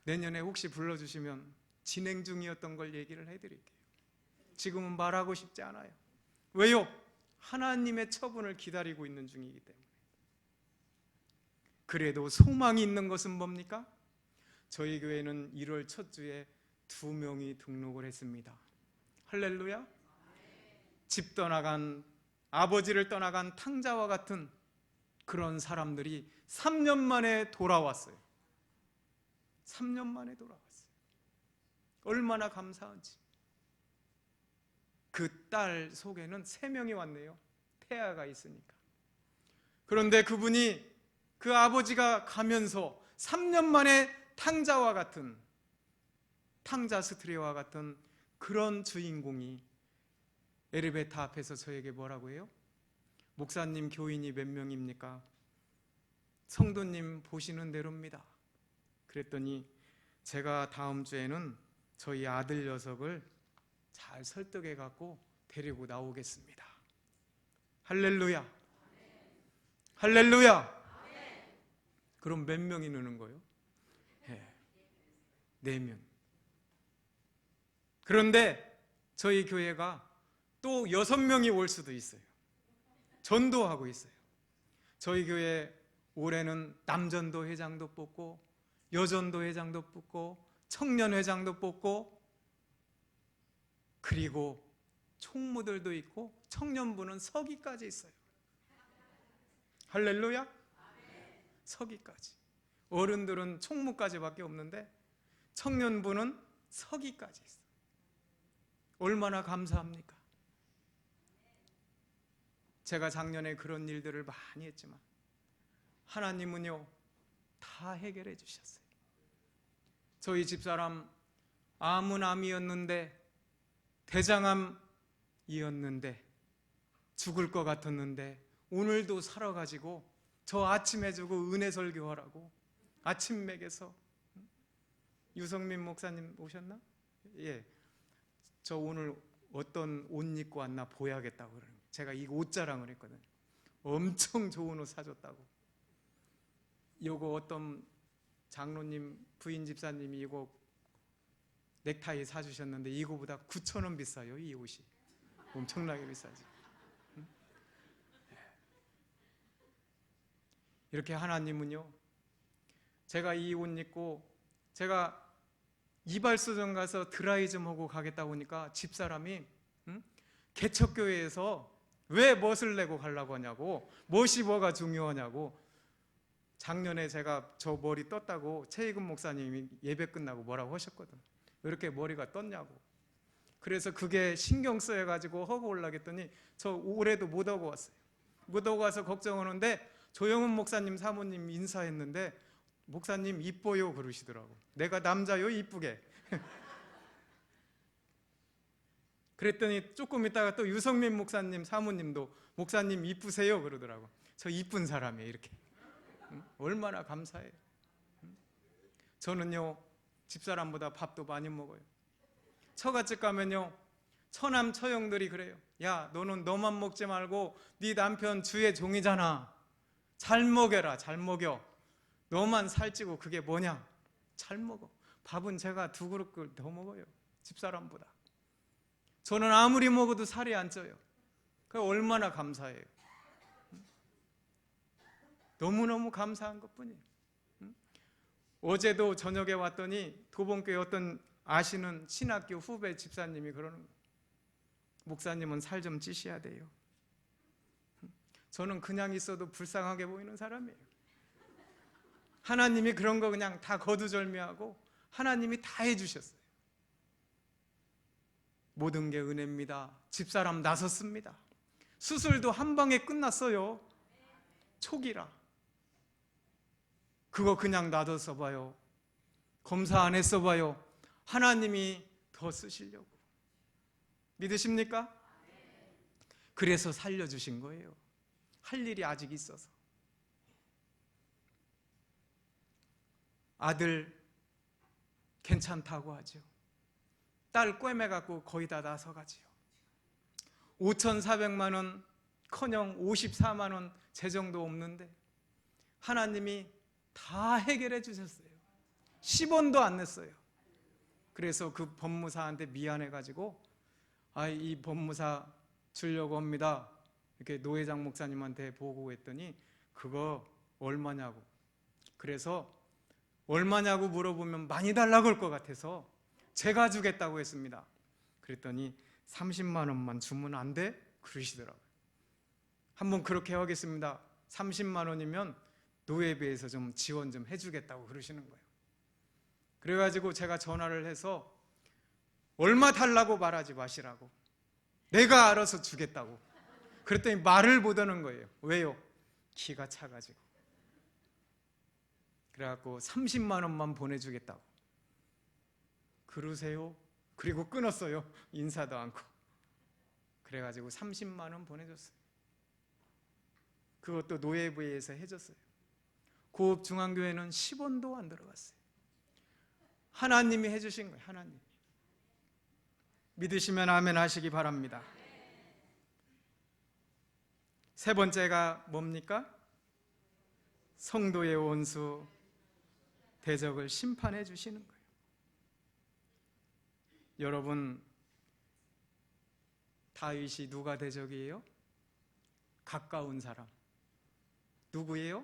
내년에 혹시 불러주시면 진행 중이었던 걸 얘기를 해드릴게요. 지금은 말하고 싶지 않아요. 왜요? 하나님의 처분을 기다리고 있는 중이기 때문에. 그래도 소망이 있는 것은 뭡니까? 저희 교회는 1월 첫 주에 2명이 등록을 했습니다. 할렐루야. 집 떠나간, 아버지를 떠나간 탕자와 같은 그런 사람들이 3년 만에 돌아왔어요. 3년 만에 돌아왔어요. 얼마나 감사한지. 그 딸 속에는 3명이 왔네요. 태아가 있으니까. 그런데 그분이, 그 아버지가 가면서 3년 만에 탕자와 같은, 탕자 스트레와 같은 그런 주인공이 엘리베이터 앞에서 저에게 뭐라고 해요? 목사님, 교인이 몇 명입니까? 성도님 보시는 대로입니다. 그랬더니 제가 다음 주에는 저희 아들 녀석을 잘 설득해 갖고 데리고 나오겠습니다. 할렐루야. 할렐루야. 그럼 몇 명이 느는 거예요? 4명. 그런데 저희 교회가 또 6명이 올 수도 있어요. 전도하고 있어요. 저희 교회 올해는 남전도 회장도 뽑고 여전도 회장도 뽑고 청년 회장도 뽑고, 그리고 총무들도 있고 청년부는 서기까지 있어요. 할렐루야. 서기까지. 어른들은 총무까지밖에 없는데 청년부는 서기까지 있어요. 얼마나 감사합니까? 제가 작년에 그런 일들을 많이 했지만 하나님은요, 다 해결해 주셨어요. 저희 집사람 암은 암이었는데, 대장암이었는데, 죽을 것 같았는데 오늘도 살아가지고 저 아침 해주고 은혜 설교하라고 아침 먹여서. 유성민 목사님 오셨나? 예, 저 오늘 어떤 옷 입고 왔나 보야겠다고 그러는 거예요. 제가 이 옷 자랑을 했거든요. 엄청 좋은 옷 사줬다고. 요거 어떤 장로님 부인 집사님이 이거 넥타이 사주셨는데 이거보다 9,000원 비싸요. 이 옷이 엄청나게 비싸지. 이렇게 하나님은요, 제가 이 옷 입고 제가 이발소점 가서 드라이 좀 하고 가겠다고 하니까 집사람이 개척교회에서 왜 멋을 내고 가려고 하냐고, 멋이 뭐가 중요하냐고. 작년에 제가 저 머리 떴다고 최희근 목사님이 예배 끝나고 뭐라고 하셨거든. 왜 이렇게 머리가 떴냐고. 그래서 그게 신경 쓰여가지고 하고 올라겠더니 저 올해도 못 하고 왔어요. 못 하고 와서 걱정하는데 조영훈 목사님 사모님 인사했는데 목사님 이뻐요 그러시더라고. 내가 남자요 이쁘게. 그랬더니 조금 있다가 또 유성민 목사님 사모님도 목사님 이쁘세요 그러더라고. 저 이쁜 사람이에요 이렇게. 얼마나 감사해요. 저는요 집사람보다 밥도 많이 먹어요. 처갓집 가면요 처남 처형들이 그래요. 야 너는 너만 먹지 말고 네 남편 주의 종이잖아. 잘 먹여라. 잘 먹여. 너만 살찌고 그게 뭐냐. 잘 먹어. 밥은 제가 2그릇 더 먹어요. 집사람보다. 저는 아무리 먹어도 살이 안 쪄요. 그게 얼마나 감사해요. 너무너무 감사한 것뿐이에요. 어제도 저녁에 왔더니 도봉교회 어떤 아시는 신학교 후배 집사님이 그러는 거예요. 목사님은 살 좀 찌셔야 돼요. 저는 그냥 있어도 불쌍하게 보이는 사람이에요. 하나님이 그런 거 그냥 다 거두절미하고 하나님이 다 해주셨어요. 모든 게 은혜입니다. 집사람 나섰습니다. 수술도 한 방에 끝났어요. 초기라. 그거 그냥 놔둬서 봐요. 검사 안 했어 봐요. 하나님이 더 쓰시려고. 믿으십니까? 그래서 살려주신 거예요. 할 일이 아직 있어서. 아들 괜찮다고 하죠. 딸 꿰매갖고 거의 다 나서가지요. 5,400만 원 커녕 54만 원 재정도 없는데 하나님이 다 해결해 주셨어요. 10원도 안 냈어요. 그래서 그 법무사한테 미안해가지고 이 법무사 주려고 합니다. 이렇게 노회장 목사님한테 보고했더니 그거 얼마냐고. 그래서 얼마냐고 물어보면 많이 달라고 할 것 같아서 제가 주겠다고 했습니다. 그랬더니 30만 원만 주면 안 돼? 그러시더라고요. 한번 그렇게 하겠습니다. 30만 원이면 노예비에서 좀 지원 좀 해주겠다고 그러시는 거예요. 그래가지고 제가 전화를 해서 얼마 달라고 말하지 마시라고. 내가 알아서 주겠다고. 그랬더니 말을 못 하는 거예요. 왜요? 기가 차가지고. 그래갖고 30만 원만 보내주겠다고. 그러세요? 그리고 끊었어요. 인사도 않고. 그래가지고 30만 원 보내줬어요. 그것도 노예부에서 해줬어요. 고읍중앙교회는 10원도 안 들어갔어요. 하나님이 해주신 거예요. 하나님. 믿으시면 아멘 하시기 바랍니다. 세 번째가 뭡니까? 성도의 원수 대적을 심판해 주시는 거예요. 여러분, 다윗이 누가 대적이에요? 가까운 사람. 누구예요?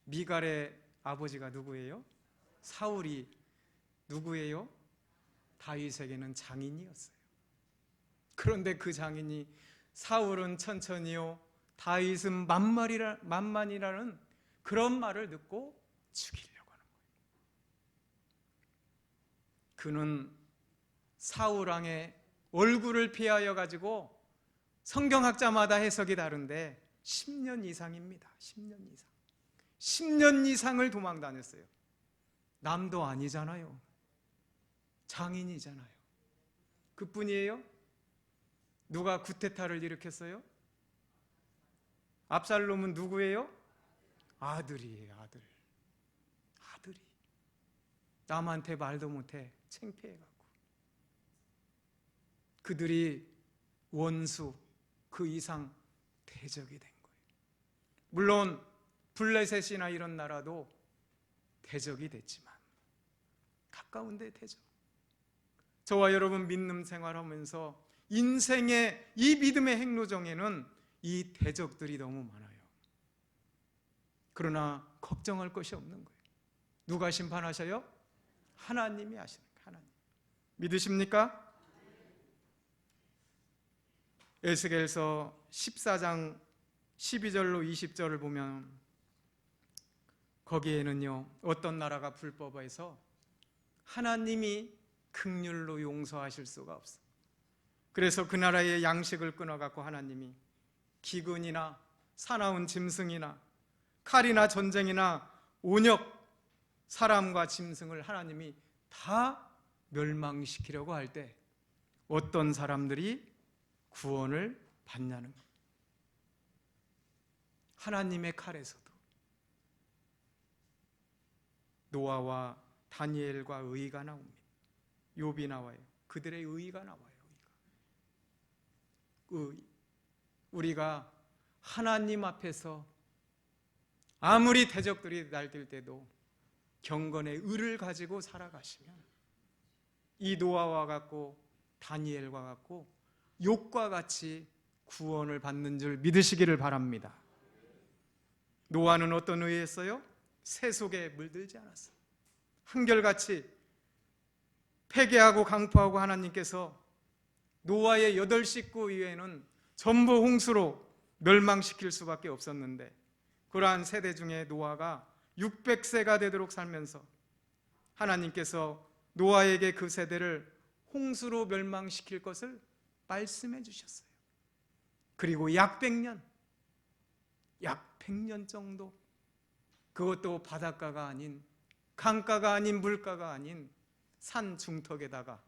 미갈의 아버지가 누구예요? 사울이 누구예요? 다윗에게는 장인이었어요. 그런데 그 장인이 사울은 천천히요, 다윗은 만만이라는 그런 말을 듣고 죽이려고 하는 거예요. 그는 사울 왕의 얼굴을 피하여 가지고 성경학자마다 해석이 다른데 10년 이상입니다. 10년 이상. 10년 이상을 도망 다녔어요. 남도 아니잖아요. 장인이잖아요. 그뿐이에요? 누가 구테타를 일으켰어요? 압살롬은 누구예요? 아들이에요. 아들이 남한테 말도 못해 창피해갖고 그들이 원수 그 이상 대적이 된 거예요. 물론 블레셋이나 이런 나라도 대적이 됐지만 가까운데 대적. 저와 여러분 믿음 생활하면서 인생의 이 믿음의 행로정에는 이 대적들이 너무 많아요. 그러나 걱정할 것이 없는 거예요. 누가 심판하셔요? 하나님이 하시는 거예요. 하나님. 믿으십니까? 에스겔서 14장 12절로 20절을 보면 거기에는요 어떤 나라가 불법해서 하나님이 긍휼로 용서하실 수가 없어. 그래서 그 나라의 양식을 끊어갖고 하나님이 기근이나 사나운 짐승이나 칼이나 전쟁이나 온역 사람과 짐승을 하나님이 다 멸망시키려고 할 때 어떤 사람들이 구원을 받냐는 거예요. 하나님의 칼에서도 노아와 다니엘과 의가 나옵니다. 욥이 나와요. 그들의 의가 나와요. 우리가 하나님 앞에서 아무리 대적들이 날뛸 때도 경건의 의를 가지고 살아가시면 이 노아와 같고 다니엘과 같고 욥과 같이 구원을 받는 줄 믿으시기를 바랍니다. 노아는 어떤 의였어요? 새 속에 물들지 않았어요. 한결같이 폐괴하고 강포하고 하나님께서 노아의 8식구 이외에는 전부 홍수로 멸망시킬 수밖에 없었는데 그러한 세대 중에 노아가 600세가 되도록 살면서 하나님께서 노아에게 그 세대를 홍수로 멸망시킬 것을 말씀해 주셨어요. 그리고 약 100년 정도, 그것도 바닷가가 아닌 강가가 아닌 물가가 아닌 산 중턱에다가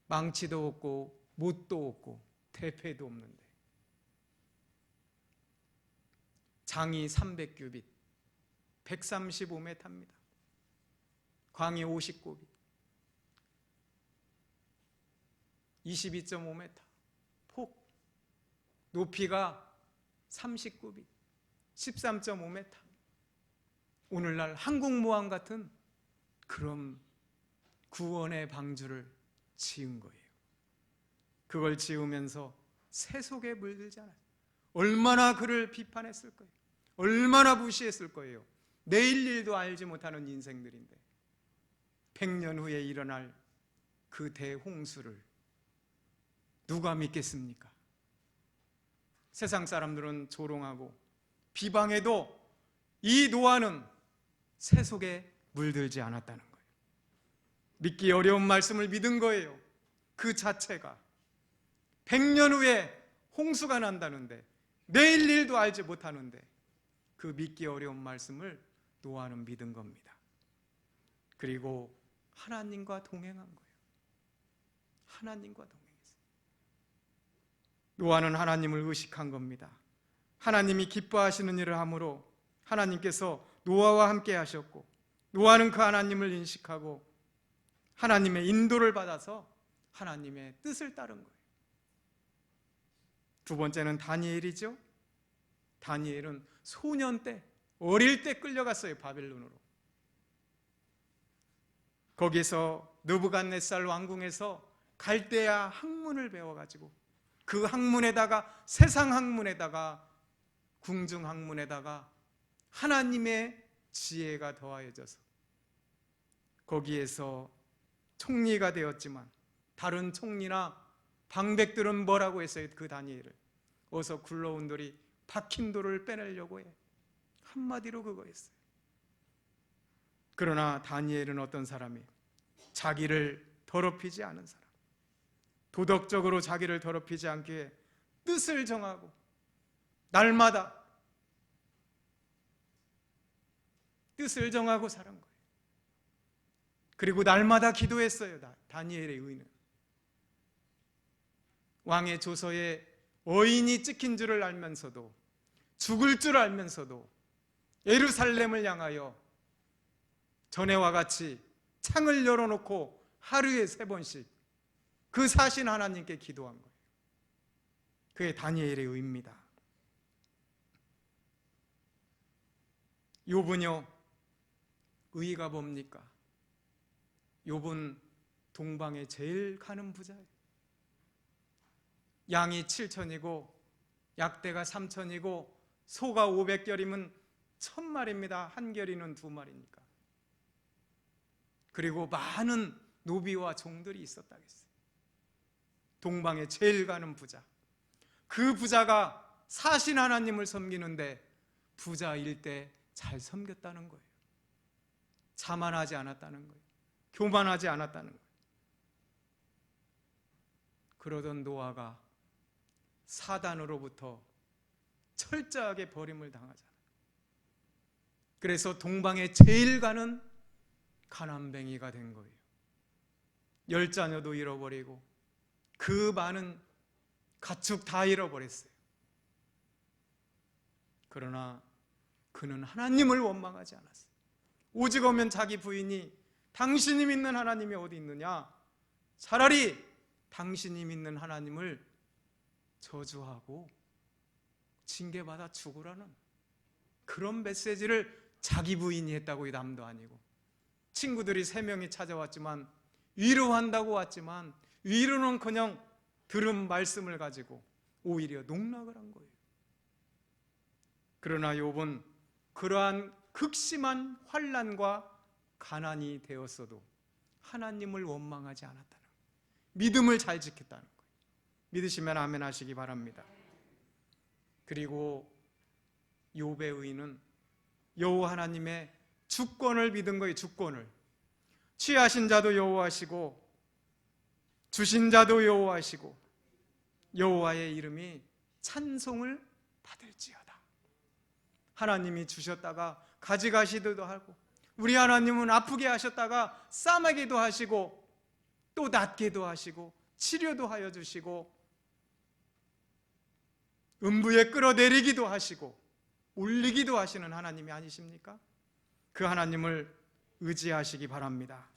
망치도 없고 못도 없고 대패도 없는데 장이 300규빗 135m입니다. 광이 50규빗 22.5m, 폭 높이가 30규빗 13.5m. 오늘날 한국모함 같은 그런 구원의 방주를 지은 거예요. 그걸 지으면서 새 속에 물들지 않아요. 얼마나 그를 비판했을 거예요. 얼마나 무시했을 거예요. 내일 일도 알지 못하는 인생들인데 100년 후에 일어날 그 대홍수를 누가 믿겠습니까? 세상 사람들은 조롱하고 비방해도 이 노아는 새 속에 물들지 않았다는 거예요. 믿기 어려운 말씀을 믿은 거예요. 그 자체가 100년 후에 홍수가 난다는데 내일 일도 알지 못하는데 그 믿기 어려운 말씀을 노아는 믿은 겁니다. 그리고 하나님과 동행한 거예요. 하나님과 동행했어요. 노아는 하나님을 의식한 겁니다. 하나님이 기뻐하시는 일을 함으로 하나님께서 노아와 함께 하셨고 노아는 그 하나님을 인식하고 하나님의 인도를 받아서 하나님의 뜻을 따른 거예요. 두 번째는 다니엘이죠. 다니엘은 소년 때 어릴 때 끌려갔어요. 바벨론으로. 거기서 느부갓네살 왕궁에서 갈대아 학문을 배워가지고 그 학문에다가 세상 학문에다가 궁중 학문에다가 하나님의 지혜가 더하여져서 거기에서 총리가 되었지만 다른 총리나 방백들은 뭐라고 했어요? 그 다니엘을 어서 굴러온 돌이 박힌 돌을 빼내려고 해. 한마디로 그거였어요. 그러나 다니엘은 어떤 사람이에요? 자기를 더럽히지 않은 사람, 도덕적으로 자기를 더럽히지 않기 위해 뜻을 정하고 날마다 뜻을 정하고 살은 거예요. 그리고 날마다 기도했어요. 다니엘의 의는 왕의 조서에 어인이 찍힌 줄을 알면서도, 죽을 줄 알면서도 예루살렘을 향하여 전에와 같이 창을 열어놓고 하루에 3번씩 그 사신 하나님께 기도한 거예요. 그게 다니엘의 의입니다. 욥은요, 의가 뭡니까? 욥은 동방에 제일 가는 부자예요. 양이 7천이고 약대가 3천이고 소가 500결이면 1000마리입니다. 한 결이는 2마리니까. 그리고 많은 노비와 종들이 있었다고 했어요. 동방에 제일 가는 부자. 그 부자가 사신 하나님을 섬기는데 부자일 때 잘 섬겼다는 거예요. 자만하지 않았다는 거예요. 교만하지 않았다는 거예요. 그러던 노아가 사단으로부터 철저하게 버림을 당하잖아요. 그래서 동방에 제일 가는 가난뱅이가 된 거예요. 10자녀도 잃어버리고 그 많은 가축 다 잃어버렸어요. 그러나 그는 하나님을 원망하지 않았어요. 오직 오면 자기 부인이 당신이 믿는 하나님이 어디 있느냐? 차라리 당신이 믿는 하나님을 저주하고 징계받아 죽으라는 그런 메시지를 자기 부인이 했다고. 이 남도 아니고 친구들이 3명이 찾아왔지만 위로한다고 왔지만 위로는커녕 들은 말씀을 가지고 오히려 농락을 한 거예요. 그러나 욥은 그러한 극심한 환난과 가난이 되었어도 하나님을 원망하지 않았다는 거예요. 믿음을 잘 지켰다는 거예요. 믿으시면 아멘 하시기 바랍니다. 그리고 욥의 의는 여호와 하나님의 주권을 믿은 거예요. 주권을. 취하신 자도 여호와시고 주신 자도 여호와시고 여호와의 이름이 찬송을 받을지어다. 하나님이 주셨다가 가져가시기도 하고, 우리 하나님은 아프게 하셨다가 싸매기도 하시고 또 낫게도 하시고 치료도 하여 주시고 음부에 끌어내리기도 하시고 올리기도 하시는 하나님이 아니십니까? 그 하나님을 의지하시기 바랍니다.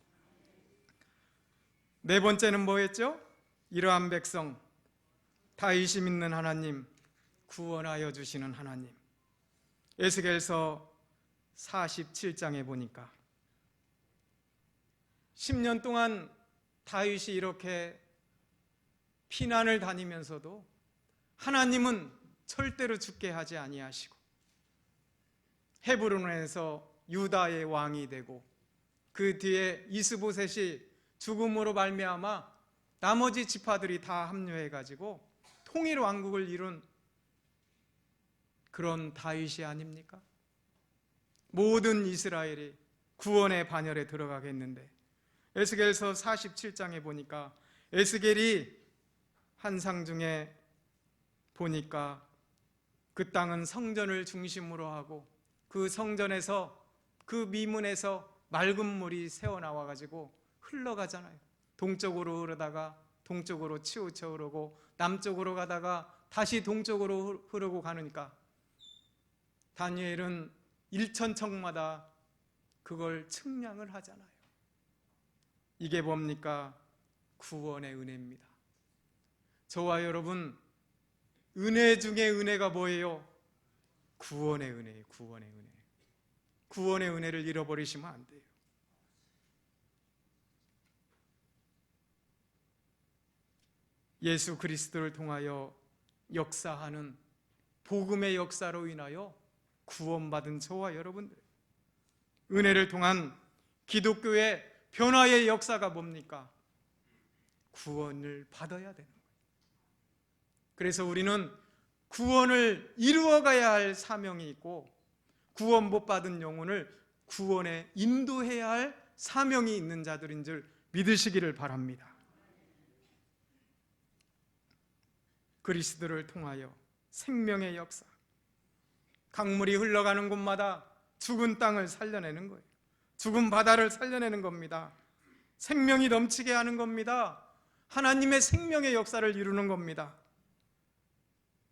4번째는 뭐였죠? 이러한 백성, 다윗이 믿는 하나님, 구원하여 주시는 하나님. 에스겔서 47장에 보니까 10년 동안 다윗이 이렇게 피난을 다니면서도 하나님은 절대로 죽게 하지 아니하시고 헤브론에서 유다의 왕이 되고 그 뒤에 이스보셋이 죽음으로 말미암아 나머지 지파들이 다 합류해 가지고 통일 왕국을 이룬 그런 다윗이 아닙니까? 모든 이스라엘이 구원의 반열에 들어가겠는데 에스겔서 47장에 보니까 에스겔이 환상 중에 보니까 그 땅은 성전을 중심으로 하고 그 성전에서 그 미문에서 맑은 물이 새어나와 가지고 흘러가잖아요. 동쪽으로 흐르다가 동쪽으로 치우쳐 흐르고 남쪽으로 가다가 다시 동쪽으로 흐르고 가니까 다니엘은 일천척마다 그걸 측량을 하잖아요. 이게 뭡니까? 구원의 은혜입니다. 저와 여러분, 은혜 중에 은혜가 뭐예요? 구원의 은혜예요. 구원의 은혜. 구원의 은혜를 잃어버리시면 안 돼요. 예수 그리스도를 통하여 역사하는 복음의 역사로 인하여 구원받은 저와 여러분들, 은혜를 통한 기독교의 변화의 역사가 뭡니까? 구원을 받아야 되는 거예요. 그래서 우리는 구원을 이루어가야 할 사명이 있고 구원 못 받은 영혼을 구원에 인도해야 할 사명이 있는 자들인 줄 믿으시기를 바랍니다. 그리스도를 통하여 생명의 역사, 강물이 흘러가는 곳마다 죽은 땅을 살려내는 거예요. 죽은 바다를 살려내는 겁니다. 생명이 넘치게 하는 겁니다. 하나님의 생명의 역사를 이루는 겁니다.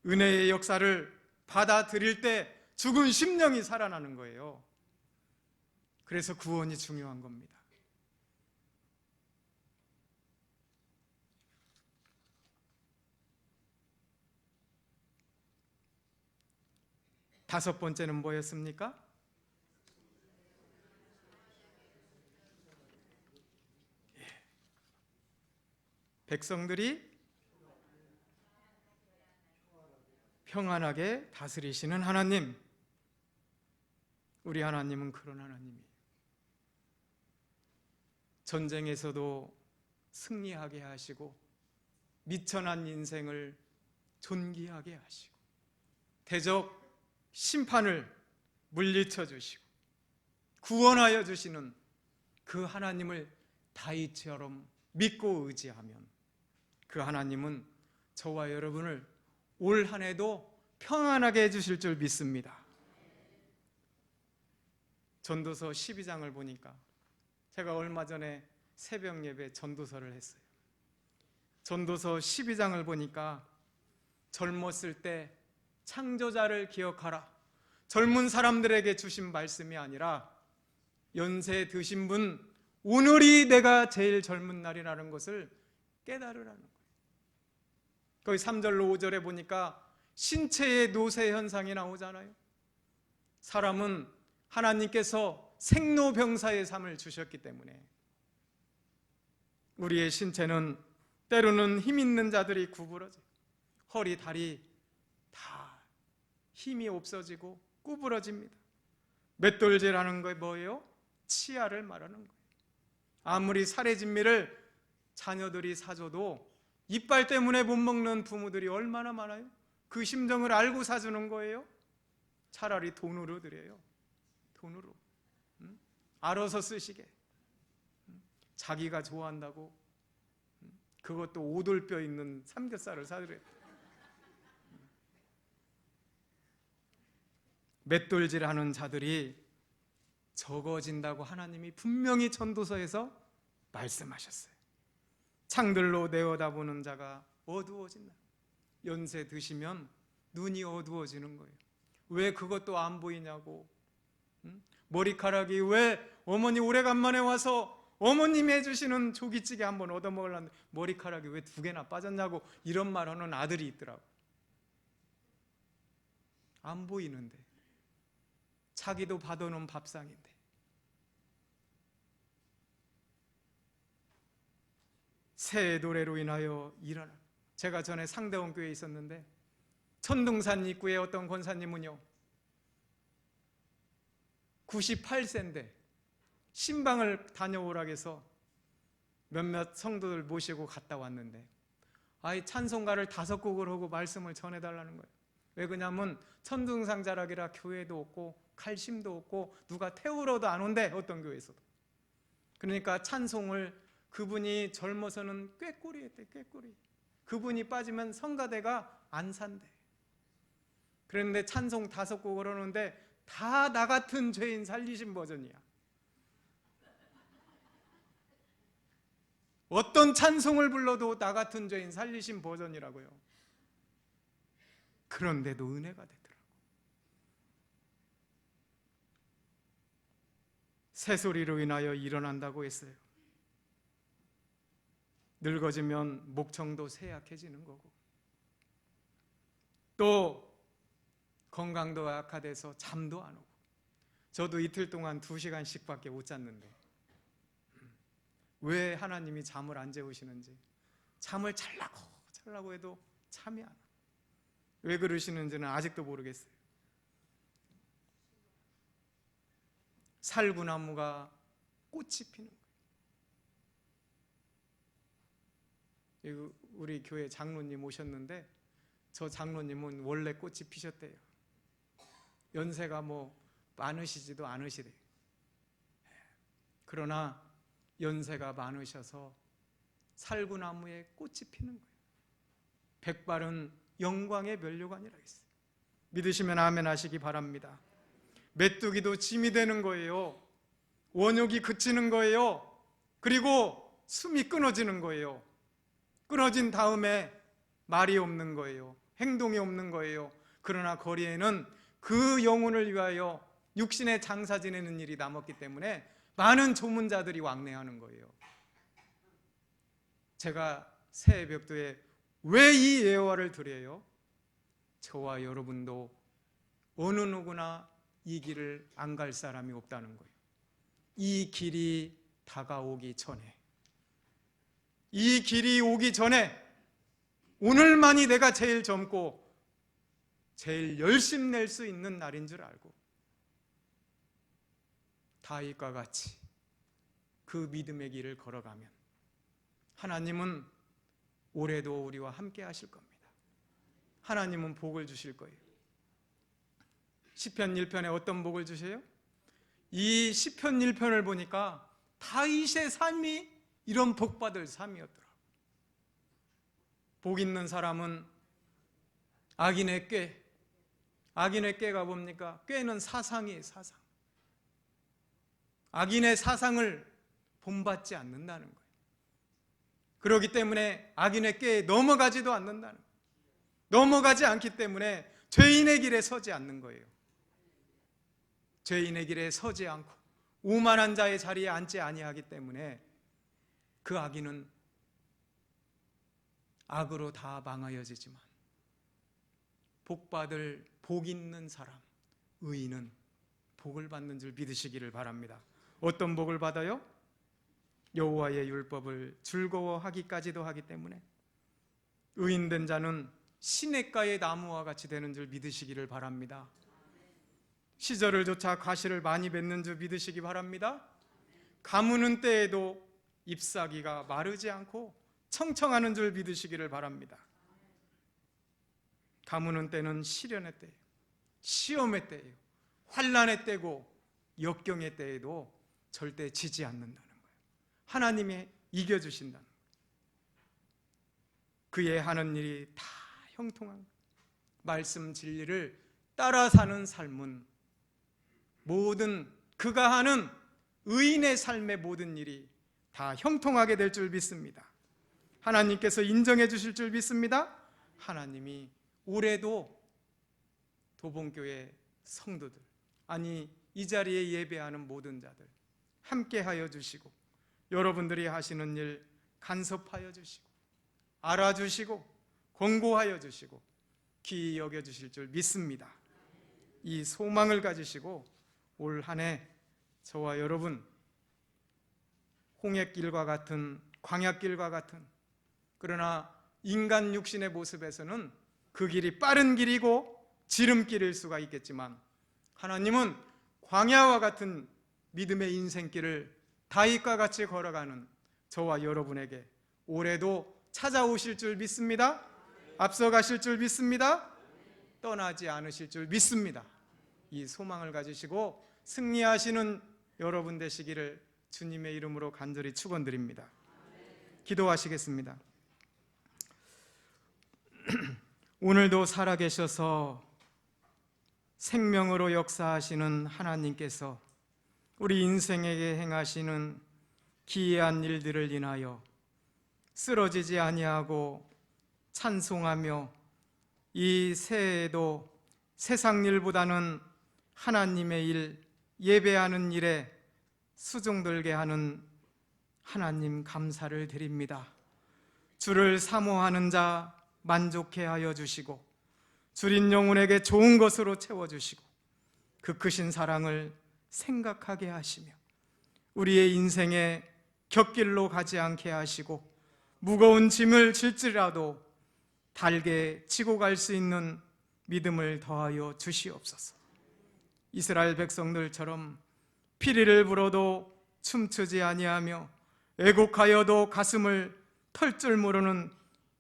은혜의 역사를 받아들일 때 죽은 심령이 살아나는 거예요. 그래서 구원이 중요한 겁니다. 다섯 번째는 뭐였습니까? 백성들이 평안하게 다스리시는 하나님. 우리 하나님은 그런 하나님이에요. 전쟁에서도 승리하게 하시고 미천한 인생을 존귀하게 하시고 대적 심판을 물리쳐 주시고 구원하여 주시는 그 하나님을 다윗처럼 믿고 의지하면 그 하나님은 저와 여러분을 올 한 해도 평안하게 해주실 줄 믿습니다. 전도서 12장을 보니까 제가 얼마 전에 새벽 예배 전도서를 했어요. 전도서 12장을 보니까 젊었을 때 창조자를 기억하라, 젊은 사람들에게 주신 말씀이 아니라 연세 드신 분 오늘이 내가 제일 젊은 날이라는 것을 깨달으라는 거예요. 거기 3절로 5절에 보니까 신체의 노쇠 현상이 나오잖아요. 사람은 하나님께서 생로병사의 삶을 주셨기 때문에 우리의 신체는 때로는 힘 있는 자들이 구부러져요. 허리, 다리 다 힘이 없어지고 구부러집니다. 맷돌질하는 게 뭐예요? 치아를 말하는 거예요. 아무리 살해진미를 자녀들이 사줘도 이빨 때문에 못 먹는 부모들이 얼마나 많아요? 그 심정을 알고 사주는 거예요? 차라리 돈으로 드려요. 돈으로. 알아서 쓰시게. 자기가 좋아한다고 그것도 오돌뼈 있는 삼겹살을 사드려요. 맷돌질하는 자들이 적어진다고 하나님이 분명히 전도서에서 말씀하셨어요. 창들로 내어다보는 자가 어두워진다. 연세 드시면 눈이 어두워지는 거예요. 왜 그것도 안 보이냐고. 머리카락이 왜 어머니 오래간만에 와서 어머님이 해주시는 조기찌개 한번 얻어먹으려는데 머리카락이 왜 2개나 빠졌냐고 이런 말하는 아들이 있더라고. 안 보이는데 자기도 받아놓은 밥상인데. 새의 노래로 인하여 일어나. 제가 전에 상대원 교회에 있었는데 천둥산 입구에 어떤 권사님은요 98세인데 신방을 다녀오라고 해서 몇몇 성도들 모시고 갔다 왔는데 아이 찬송가를 5곡을 하고 말씀을 전해달라는 거예요. 왜 그러냐면 천둥산 자락이라 교회도 없고 칼심도 없고 누가 태우러도 안 온대. 어떤 교회에서도. 그러니까 찬송을 그분이 젊어서는 꾀꼬리 했대. 꾀꼬리. 그분이 빠지면 성가대가 안 산대. 그런데 찬송 5곡을 하는데 다 나 같은 죄인 살리신 버전이야. 어떤 찬송을 불러도 나 같은 죄인 살리신 버전이라고요. 그런데도 은혜가 되더라고. 새소리로 인하여 일어난다고 했어요. 늙어지면 목청도 쇠약해지는 거고 또 건강도 악화돼서 잠도 안 오고. 저도 이틀 동안 2시간씩밖에 못 잤는데 왜 하나님이 잠을 안 재우시는지, 잠을 자려고 해도 잠이 안 와. 왜 그러시는지는 아직도 모르겠어요. 살구나무가 꽃이 피는 거예요. 우리 교회 장로님 오셨는데 저 장로님은 원래 꽃이 피셨대요. 연세가 많으시지도 않으시대요. 그러나 연세가 많으셔서 살구나무에 꽃이 피는 거예요. 백발은 영광의 면류관이라 했어요. 믿으시면 아멘 하시기 바랍니다. 메뚜기도 짐이 되는 거예요. 원욕이 그치는 거예요. 그리고 숨이 끊어지는 거예요. 끊어진 다음에 말이 없는 거예요. 행동이 없는 거예요. 그러나 거리에는 그 영혼을 위하여 육신의 장사 지내는 일이 남았기 때문에 많은 조문자들이 왕래하는 거예요. 제가 새해 벽도에 왜 이 예화를 드려요? 저와 여러분도 어느 누구나 이 길을 안 갈 사람이 없다는 거예요. 이 길이 다가오기 전에, 이 길이 오기 전에 오늘만이 내가 제일 젊고 제일 열심 낼 수 있는 날인 줄 알고 다윗과 같이 그 믿음의 길을 걸어가면 하나님은 올해도 우리와 함께 하실 겁니다. 하나님은 복을 주실 거예요. 시편 1편에 어떤 복을 주세요? 이 시편 1편을 보니까 다윗의 삶이 이런 복받을 삶이었더라. 복 있는 사람은 악인의 꾀, 악인의 꾀가 뭡니까? 꾀는 사상이에요. 사상. 악인의 사상을 본받지 않는다는 거예요. 그렇기 때문에 악인의 꾀에 넘어가지도 않는다는 거예요. 넘어가지 않기 때문에 죄인의 길에 서지 않는 거예요. 죄인의 길에 서지 않고 오만한 자의 자리에 앉지 아니하기 때문에 그 악인은 악으로 다 망하여지지만 복받을 복 있는 사람, 의인은 복을 받는 줄 믿으시기를 바랍니다. 어떤 복을 받아요? 여호와의 율법을 즐거워하기까지도 하기 때문에 의인된 자는 시냇가의 나무와 같이 되는 줄 믿으시기를 바랍니다. 시절을 쫓아 과실을 많이 맺는 줄 믿으시기 바랍니다. 가무는 때에도 잎사귀가 마르지 않고 청청하는 줄 믿으시기를 바랍니다. 가무는 때는 시련의 때예요. 시험의 때예요. 환난의 때고 역경의 때에도 절대 지지 않는다는 거예요. 하나님이 이겨주신다는 거예요. 그의 하는 일이 다 형통한 거예요. 말씀 진리를 따라 사는 삶은 모든 그가 하는 의인의 삶의 모든 일이 다 형통하게 될 줄 믿습니다. 하나님께서 인정해 주실 줄 믿습니다. 하나님이 올해도 도봉교회 성도들, 아니 이 자리에 예배하는 모든 자들 함께 하여 주시고 여러분들이 하시는 일 간섭하여 주시고 알아주시고 권고하여 주시고 기이 여겨 주실 줄 믿습니다. 이 소망을 가지시고 올 한 해 저와 여러분 홍해길과 같은 광야길과 같은, 그러나 인간 육신의 모습에서는 그 길이 빠른 길이고 지름길일 수가 있겠지만 하나님은 광야와 같은 믿음의 인생길을 다윗과 같이 걸어가는 저와 여러분에게 올해도 찾아오실 줄 믿습니다. 앞서가실 줄 믿습니다. 떠나지 않으실 줄 믿습니다. 이 소망을 가지시고 승리하시는 여러분 되시기를 주님의 이름으로 간절히 축원드립니다. 기도하시겠습니다. 오늘도 살아계셔서 생명으로 역사하시는 하나님께서 우리 인생에게 행하시는 기이한 일들을 인하여 쓰러지지 아니하고 찬송하며 이 새해에도 세상 일보다는 하나님의 일, 예배하는 일에 수종들게 하는 하나님 감사를 드립니다. 주를 사모하는 자 만족해 하여 주시고 주린 영혼에게 좋은 것으로 채워주시고 그 크신 사랑을 생각하게 하시며 우리의 인생에 곁길로 가지 않게 하시고 무거운 짐을 질지라도 달게 지고 갈 수 있는 믿음을 더하여 주시옵소서. 이스라엘 백성들처럼 피리를 불어도 춤추지 아니하며 애곡하여도 가슴을 털 줄 모르는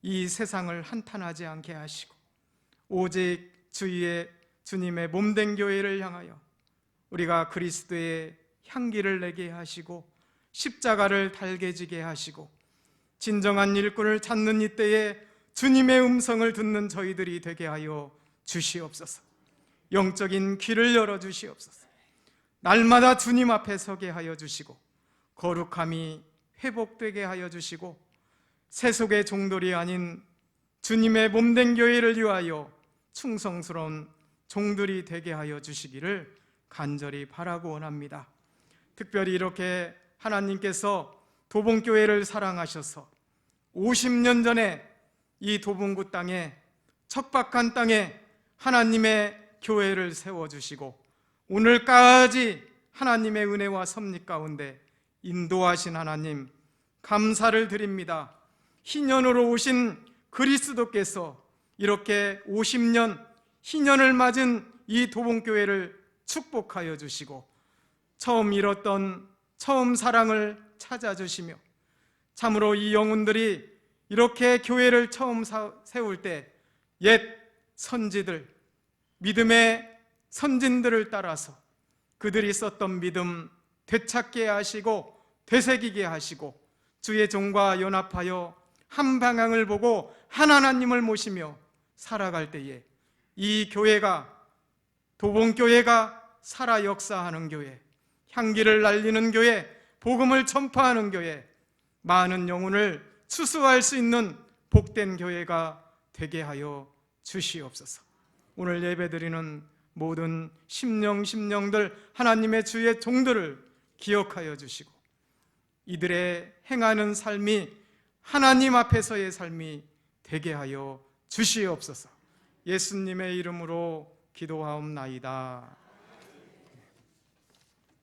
이 세상을 한탄하지 않게 하시고 오직 주위에 주님의 몸된 교회를 향하여 우리가 그리스도의 향기를 내게 하시고 십자가를 달게 지게 하시고 진정한 일꾼을 찾는 이때에 주님의 음성을 듣는 저희들이 되게 하여 주시옵소서. 영적인 귀를 열어주시옵소서. 날마다 주님 앞에 서게 하여 주시고 거룩함이 회복되게 하여 주시고 세속의 종들이 아닌 주님의 몸된 교회를 위하여 충성스러운 종들이 되게 하여 주시기를 간절히 바라고 원합니다. 특별히 이렇게 하나님께서 도봉교회를 사랑하셔서 50년 전에 이 도봉구 땅에, 척박한 땅에 하나님의 교회를 세워주시고 오늘까지 하나님의 은혜와 섭리 가운데 인도하신 하나님 감사를 드립니다. 희년으로 오신 그리스도께서 이렇게 50년 희년을 맞은 이 도봉교회를 축복하여 주시고 처음 잃었던 처음 사랑을 찾아주시며 참으로 이 영혼들이 이렇게 교회를 처음 세울 때 옛 선지들, 믿음의 선진들을 따라서 그들이 썼던 믿음 되찾게 하시고 되새기게 하시고 주의 종과 연합하여 한 방향을 보고 한 하나님을 모시며 살아갈 때에 이 교회가, 도봉교회가 살아 역사하는 교회, 향기를 날리는 교회, 복음을 전파하는 교회, 많은 영혼을 추수할 수 있는 복된 교회가 되게 하여 주시옵소서. 오늘 예배드리는 모든 심령들 하나님의 주의 종들을 기억하여 주시고 이들의 행하는 삶이 하나님 앞에서의 삶이 되게 하여 주시옵소서. 예수님의 이름으로 기도하옵나이다.